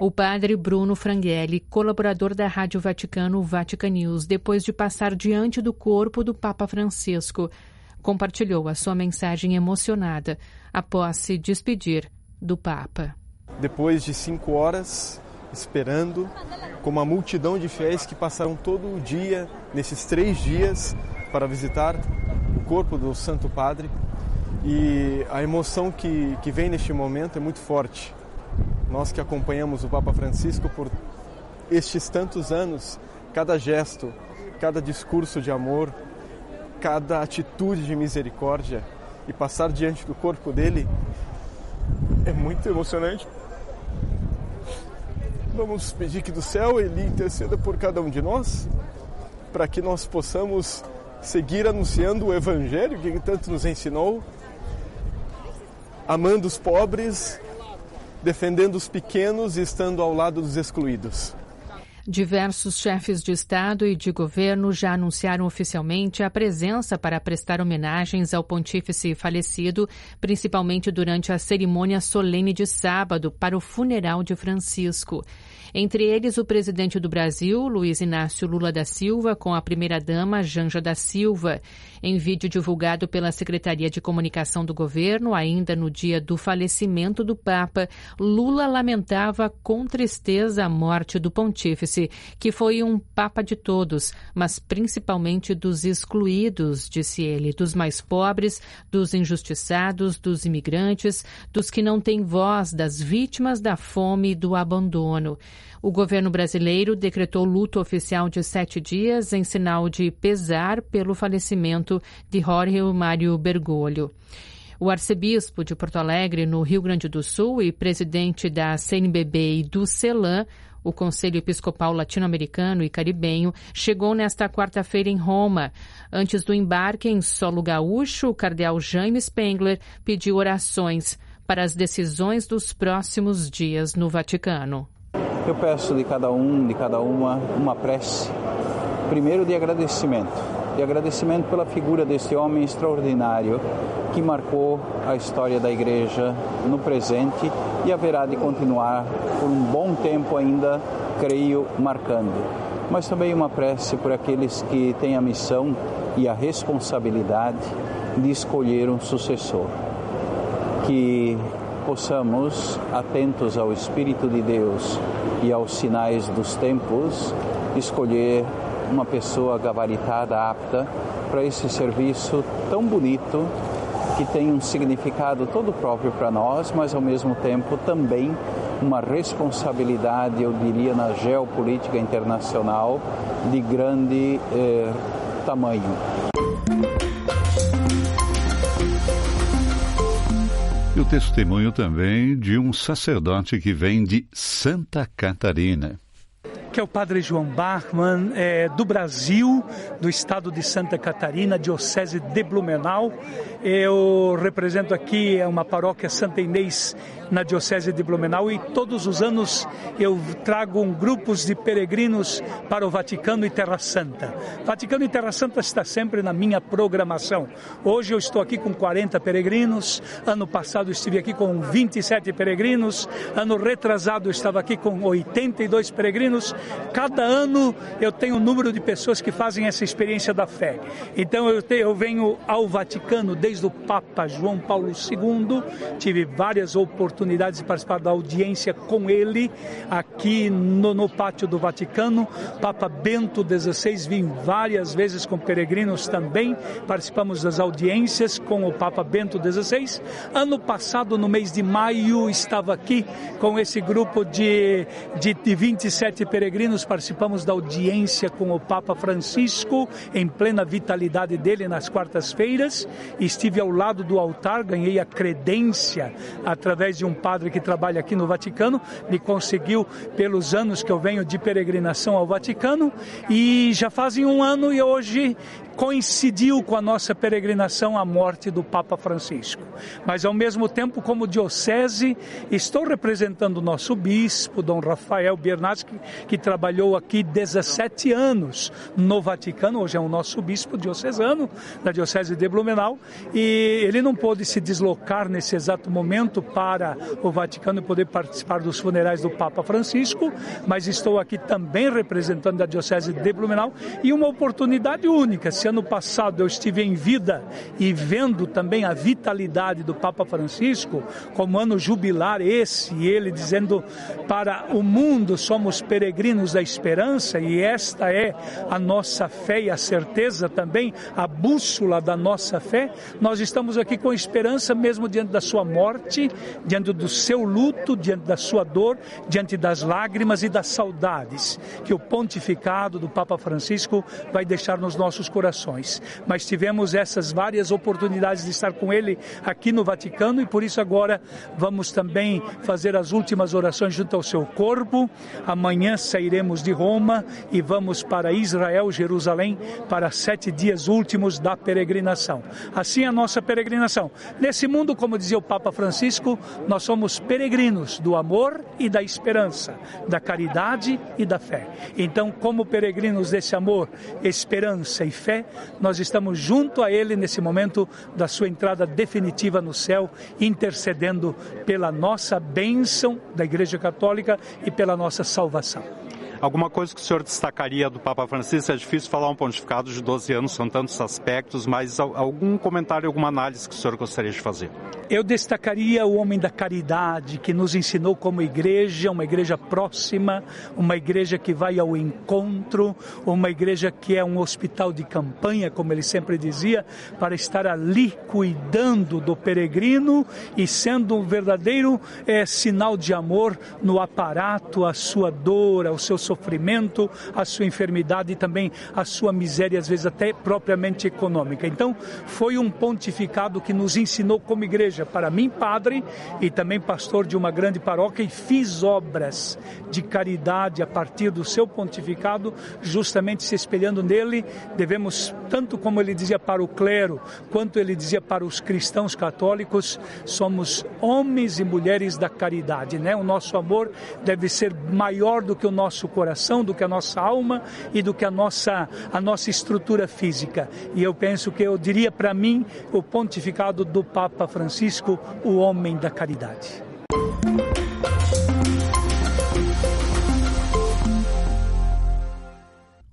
O padre Bruno Franghelli, colaborador da Rádio Vaticano Vatican News, depois de passar diante do corpo do Papa Francisco, compartilhou a sua mensagem emocionada após se despedir do Papa. Depois de 5 horas esperando, com uma multidão de fiéis que passaram todo o dia, nesses 3 dias, para visitar o corpo do Santo Padre. E a emoção que vem neste momento é muito forte. Nós que acompanhamos o Papa Francisco por estes tantos anos, cada gesto, cada discurso de amor, cada atitude de misericórdia e passar diante do corpo dele é muito emocionante. Vamos pedir que do céu ele interceda por cada um de nós, para que nós possamos seguir anunciando o Evangelho que ele tanto nos ensinou, amando os pobres, defendendo os pequenos e estando ao lado dos excluídos. Diversos chefes de Estado e de governo já anunciaram oficialmente a presença para prestar homenagens ao pontífice falecido, principalmente durante a cerimônia solene de sábado para o funeral de Francisco. Entre eles, o presidente do Brasil, Luiz Inácio Lula da Silva, com a primeira-dama, Janja da Silva. Em vídeo divulgado pela Secretaria de Comunicação do governo, ainda no dia do falecimento do Papa, Lula lamentava com tristeza a morte do pontífice, que foi um Papa de todos, mas principalmente dos excluídos, disse ele, dos mais pobres, dos injustiçados, dos imigrantes, dos que não têm voz, das vítimas da fome e do abandono. O governo brasileiro decretou luto oficial de 7 dias em sinal de pesar pelo falecimento de Jorge Mário Bergoglio. O arcebispo de Porto Alegre, no Rio Grande do Sul, e presidente da CNBB e do CELAM, o Conselho Episcopal Latino-Americano e Caribenho, chegou nesta quarta-feira em Roma. Antes do embarque em solo gaúcho, o cardeal Jaime Spengler pediu orações para as decisões dos próximos dias no Vaticano. Eu peço de cada um, de cada uma prece, primeiro de agradecimento pela figura desse homem extraordinário que marcou a história da Igreja no presente e haverá de continuar por um bom tempo ainda, creio, marcando. Mas também uma prece por aqueles que têm a missão e a responsabilidade de escolher um sucessor. Que possamos, atentos ao Espírito de Deus e aos sinais dos tempos, escolher uma pessoa gabaritada, apta para esse serviço tão bonito, que tem um significado todo próprio para nós, mas ao mesmo tempo também uma responsabilidade, eu diria, na geopolítica internacional de grande tamanho. E o testemunho também de um sacerdote que vem de Santa Catarina. Que é o padre João Bachmann, do Brasil, do estado de Santa Catarina, diocese de Blumenau. Eu represento aqui uma paróquia Santa Inês na diocese de Blumenau e todos os anos eu trago grupos de peregrinos para o Vaticano e Terra Santa. Vaticano e Terra Santa está sempre na minha programação. Hoje eu estou aqui com 40 peregrinos, ano passado estive aqui com 27 peregrinos, ano retrasado eu estava aqui com 82 peregrinos. Cada ano eu tenho um número de pessoas que fazem essa experiência da fé. Então eu venho ao Vaticano desde o Papa João Paulo II, tive várias oportunidades de participar da audiência com ele aqui no pátio do Vaticano. Papa Bento XVI vim várias vezes com peregrinos também, participamos das audiências com o Papa Bento XVI. Ano passado, no mês de maio, estava aqui com esse grupo de 27 peregrinos, participamos da audiência com o Papa Francisco, em plena vitalidade dele nas quartas-feiras. Estive ao lado do altar, ganhei a credência através de um padre que trabalha aqui no Vaticano, me conseguiu pelos anos que eu venho de peregrinação ao Vaticano, e já fazem um ano e hoje coincidiu com a nossa peregrinação a morte do Papa Francisco. Mas ao mesmo tempo, como diocese, estou representando o nosso bispo, Dom Rafael Bernardes, que trabalhou aqui 17 anos no Vaticano, hoje é o nosso bispo diocesano da diocese de Blumenau, e ele não pôde se deslocar nesse exato momento para o Vaticano e poder participar dos funerais do Papa Francisco, mas estou aqui também representando a diocese de Blumenau, e uma oportunidade única. Se ano passado eu estive em vida e vendo também a vitalidade do Papa Francisco, como ano jubilar esse, e ele dizendo para o mundo somos peregrinos da esperança, e esta é a nossa fé e a certeza também, a bússola da nossa fé. Nós estamos aqui com esperança mesmo diante da sua morte, diante do seu luto, diante da sua dor, diante das lágrimas e das saudades que o pontificado do Papa Francisco vai deixar nos nossos corações. Mas tivemos essas várias oportunidades de estar com ele aqui no Vaticano, e por isso agora vamos também fazer as últimas orações junto ao seu corpo. Amanhã sairemos de Roma e vamos para Israel, Jerusalém, para 7 dias últimos da peregrinação. Assim a nossa peregrinação. Nesse mundo, como dizia o Papa Francisco, nós somos peregrinos do amor e da esperança, da caridade e da fé. Então, como peregrinos desse amor, esperança e fé, nós estamos junto a ele nesse momento da sua entrada definitiva no céu, intercedendo pela nossa bênção da Igreja Católica e pela nossa salvação. Alguma coisa que o senhor destacaria do Papa Francisco? É difícil falar um pontificado de 12 anos, são tantos aspectos, mas algum comentário, alguma análise que o senhor gostaria de fazer? Eu destacaria o homem da caridade, que nos ensinou como igreja, uma igreja próxima, uma igreja que vai ao encontro, uma igreja que é um hospital de campanha, como ele sempre dizia, para estar ali cuidando do peregrino e sendo um verdadeiro sinal de amor no aparato, a sua dor, ao seu sofrimento, a sua enfermidade e também a sua miséria, às vezes até propriamente econômica. Então, foi um pontificado que nos ensinou como igreja. Para mim, padre e também pastor de uma grande paróquia, e fiz obras de caridade a partir do seu pontificado, justamente se espelhando nele. Devemos, tanto como ele dizia para o clero, quanto ele dizia para os cristãos católicos, somos homens e mulheres da caridade, né? O nosso amor deve ser maior do que o nosso coração, do que a nossa alma e do que a nossa estrutura física. E eu penso que eu diria para mim o pontificado do Papa Francisco, o homem da caridade.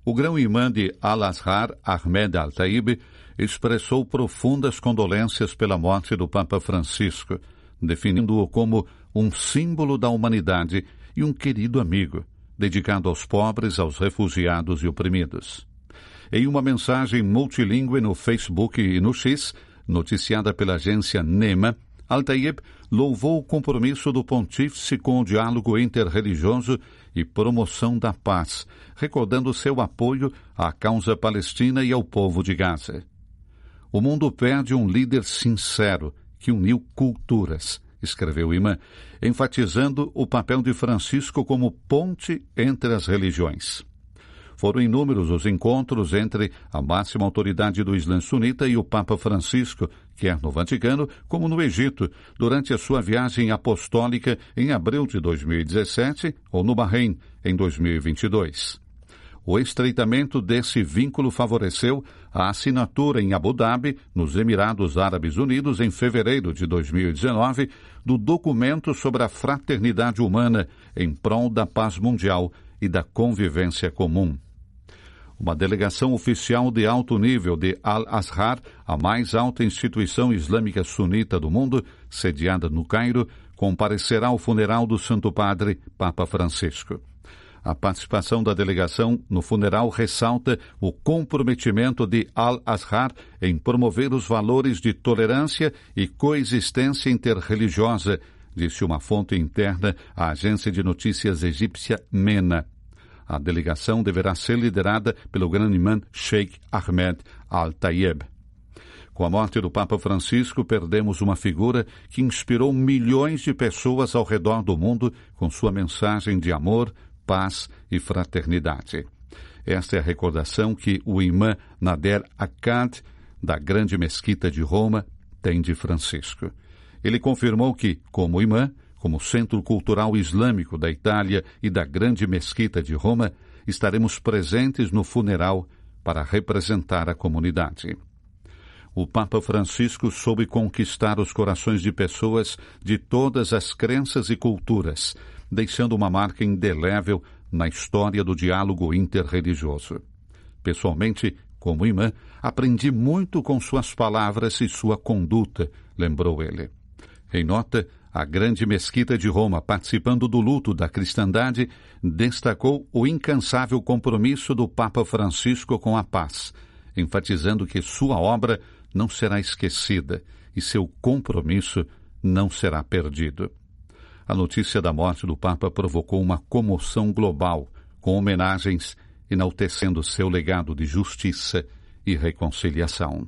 O grão-imã de Al-Azhar, Ahmed Al-Taib, expressou profundas condolências pela morte do Papa Francisco, definindo-o como um símbolo da humanidade e um querido amigo, dedicado aos pobres, aos refugiados e oprimidos. Em uma mensagem multilingüe no Facebook e no X, noticiada pela agência NEMA, Al-Taib louvou o compromisso do pontífice com o diálogo interreligioso e promoção da paz, recordando seu apoio à causa palestina e ao povo de Gaza. O mundo perde um líder sincero que uniu culturas, escreveu o imã, enfatizando o papel de Francisco como ponte entre as religiões. Foram inúmeros os encontros entre a máxima autoridade do Islã sunita e o Papa Francisco, quer no Vaticano como no Egito, durante a sua viagem apostólica em abril de 2017 ou no Bahrein, em 2022. O estreitamento desse vínculo favoreceu a assinatura em Abu Dhabi, nos Emirados Árabes Unidos, em fevereiro de 2019, do documento sobre a fraternidade humana em prol da paz mundial e da convivência comum. Uma delegação oficial de alto nível de Al-Azhar, a mais alta instituição islâmica sunita do mundo, sediada no Cairo, comparecerá ao funeral do Santo Padre, Papa Francisco. A participação da delegação no funeral ressalta o comprometimento de Al-Azhar em promover os valores de tolerância e coexistência interreligiosa, disse uma fonte interna à agência de notícias egípcia MENA. A delegação deverá ser liderada pelo grande-imã Sheikh Ahmed Al-Taib. Com a morte do Papa Francisco, perdemos uma figura que inspirou milhões de pessoas ao redor do mundo com sua mensagem de amor, paz e fraternidade. Esta é a recordação que o imã Nader Akkad, da Grande Mesquita de Roma, tem de Francisco. Ele confirmou que, como imã, como Centro Cultural Islâmico da Itália e da Grande Mesquita de Roma, estaremos presentes no funeral para representar a comunidade. O Papa Francisco soube conquistar os corações de pessoas de todas as crenças e culturas, deixando uma marca indelével na história do diálogo interreligioso. Pessoalmente, como imã, aprendi muito com suas palavras e sua conduta, lembrou ele. Em nota, a grande mesquita de Roma, participando do luto da cristandade, destacou o incansável compromisso do Papa Francisco com a paz, enfatizando que sua obra não será esquecida e seu compromisso não será perdido. A notícia da morte do Papa provocou uma comoção global, com homenagens enaltecendo seu legado de justiça e reconciliação.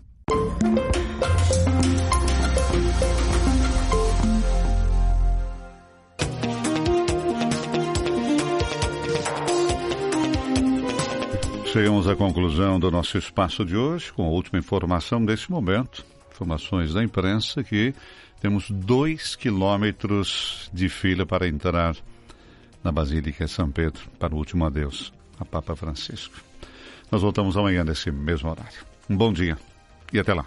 Chegamos à conclusão do nosso espaço de hoje, com a última informação desse momento. Informações da imprensa que temos 2 quilômetros de fila para entrar na Basílica de São Pedro para o último adeus a Papa Francisco. Nós voltamos amanhã nesse mesmo horário. Um bom dia e até lá.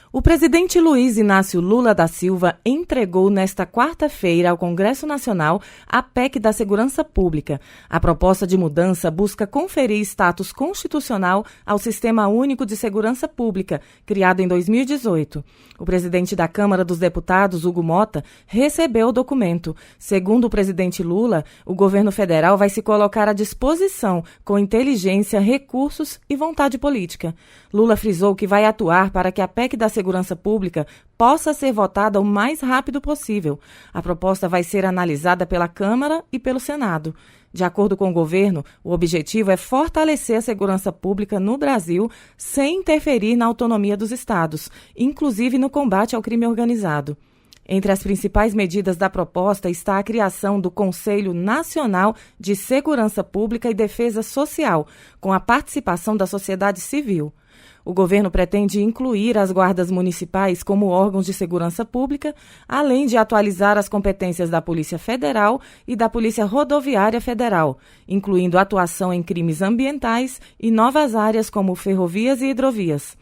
O presidente Luiz Inácio Lula da Silva entregou nesta quarta-feira ao Congresso Nacional a PEC da Segurança Pública. A proposta de mudança busca conferir status constitucional ao Sistema Único de Segurança Pública, criado em 2018. O presidente da Câmara dos Deputados, Hugo Mota, recebeu o documento. Segundo o presidente Lula, o governo federal vai se colocar à disposição com inteligência, recursos e vontade política. Lula frisou que vai atuar para que a PEC da Segurança Pública possa ser votada o mais rápido possível. A proposta vai ser analisada pela Câmara e pelo Senado. De acordo com o governo, o objetivo é fortalecer a segurança pública no Brasil sem interferir na autonomia dos estados, inclusive no combate ao crime organizado. Entre as principais medidas da proposta está a criação do Conselho Nacional de Segurança Pública e Defesa Social, com a participação da sociedade civil. O governo pretende incluir as guardas municipais como órgãos de segurança pública, além de atualizar as competências da Polícia Federal e da Polícia Rodoviária Federal, incluindo atuação em crimes ambientais e novas áreas como ferrovias e hidrovias.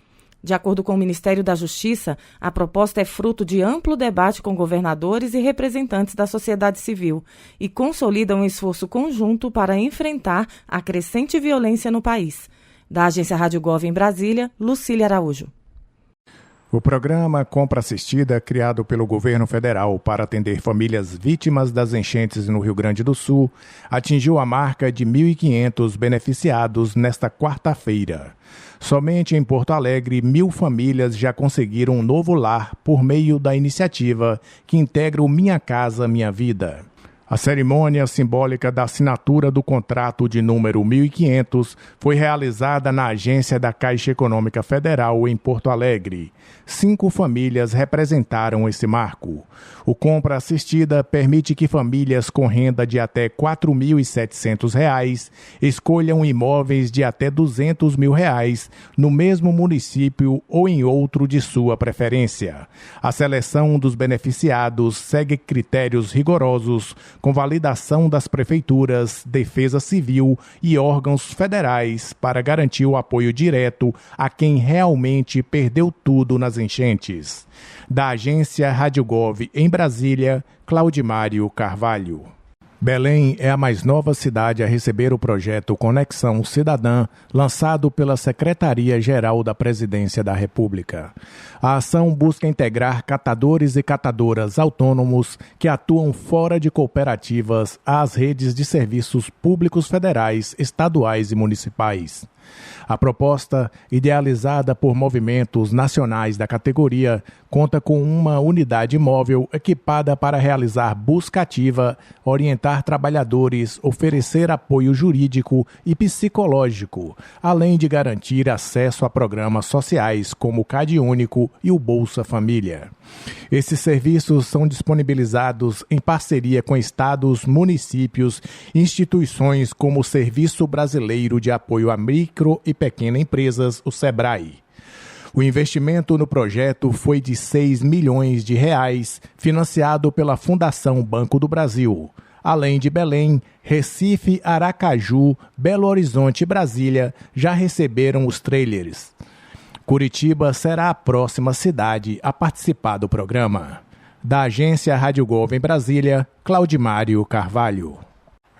De acordo com o Ministério da Justiça, a proposta é fruto de amplo debate com governadores e representantes da sociedade civil e consolida um esforço conjunto para enfrentar a crescente violência no país. Da Agência Rádio Gov em Brasília, Lucília Araújo. O programa Compra Assistida, criado pelo governo federal para atender famílias vítimas das enchentes no Rio Grande do Sul, atingiu a marca de 1.500 beneficiados nesta quarta-feira. Somente em Porto Alegre, 1.000 famílias já conseguiram um novo lar por meio da iniciativa que integra o Minha Casa Minha Vida. A cerimônia simbólica da assinatura do contrato de número 1.500 foi realizada na agência da Caixa Econômica Federal em Porto Alegre. 5 famílias representaram esse marco. O Compra Assistida permite que famílias com renda de até R$ 4.700 escolham imóveis de até R$ 200 mil no mesmo município ou em outro de sua preferência. A seleção dos beneficiados segue critérios rigorosos, com validação das prefeituras, Defesa Civil e órgãos federais para garantir o apoio direto a quem realmente perdeu tudo nas enchentes. Da agência Rádio Gov em Brasília, Claudimário Carvalho. Belém é a mais nova cidade a receber o projeto Conexão Cidadã, lançado pela Secretaria-Geral da Presidência da República. A ação busca integrar catadores e catadoras autônomos que atuam fora de cooperativas às redes de serviços públicos federais, estaduais e municipais. A proposta, idealizada por movimentos nacionais da categoria, conta com uma unidade móvel equipada para realizar busca ativa, orientar trabalhadores, oferecer apoio jurídico e psicológico, além de garantir acesso a programas sociais como o CadÚnico e o Bolsa Família. Esses serviços são disponibilizados em parceria com estados, municípios e instituições como o Serviço Brasileiro de Apoio a Micro e Pequenas Empresas, o SEBRAE. O investimento no projeto foi de R$6 milhões, financiado pela Fundação Banco do Brasil. Além de Belém, Recife, Aracaju, Belo Horizonte e Brasília já receberam os trailers. Curitiba será a próxima cidade a participar do programa. Da agência Rádio Gov em Brasília, Claudimário Carvalho.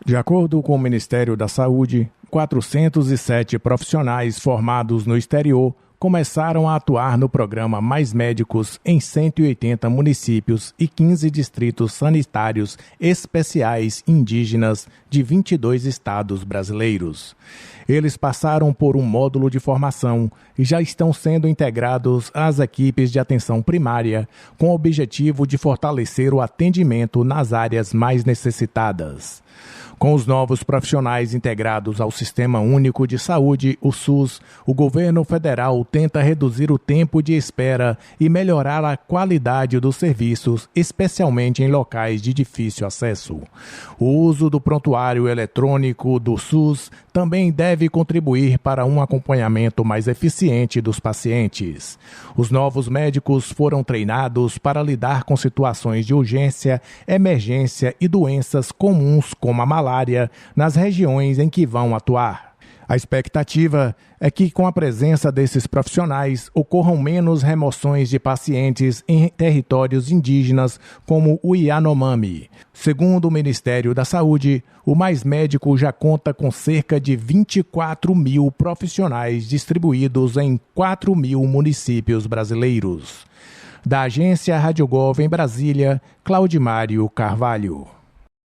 De acordo com o Ministério da Saúde, 407 profissionais formados no exterior começaram a atuar no programa Mais Médicos em 180 municípios e 15 distritos sanitários especiais indígenas de 22 estados brasileiros. Eles passaram por um módulo de formação e já estão sendo integrados às equipes de atenção primária, com o objetivo de fortalecer o atendimento nas áreas mais necessitadas. Com os novos profissionais integrados ao Sistema Único de Saúde, o SUS, o governo federal tenta reduzir o tempo de espera e melhorar a qualidade dos serviços, especialmente em locais de difícil acesso. O uso do prontuário eletrônico do SUS também deve contribuir para um acompanhamento mais eficiente dos pacientes. Os novos médicos foram treinados para lidar com situações de urgência, emergência e doenças comuns como a malária nas regiões em que vão atuar. A expectativa é que, com a presença desses profissionais, ocorram menos remoções de pacientes em territórios indígenas como o Yanomami. Segundo o Ministério da Saúde, o Mais Médico já conta com cerca de 24 mil profissionais distribuídos em 4 mil municípios brasileiros. Da agência Rádio Gov em Brasília, Claudimário Carvalho.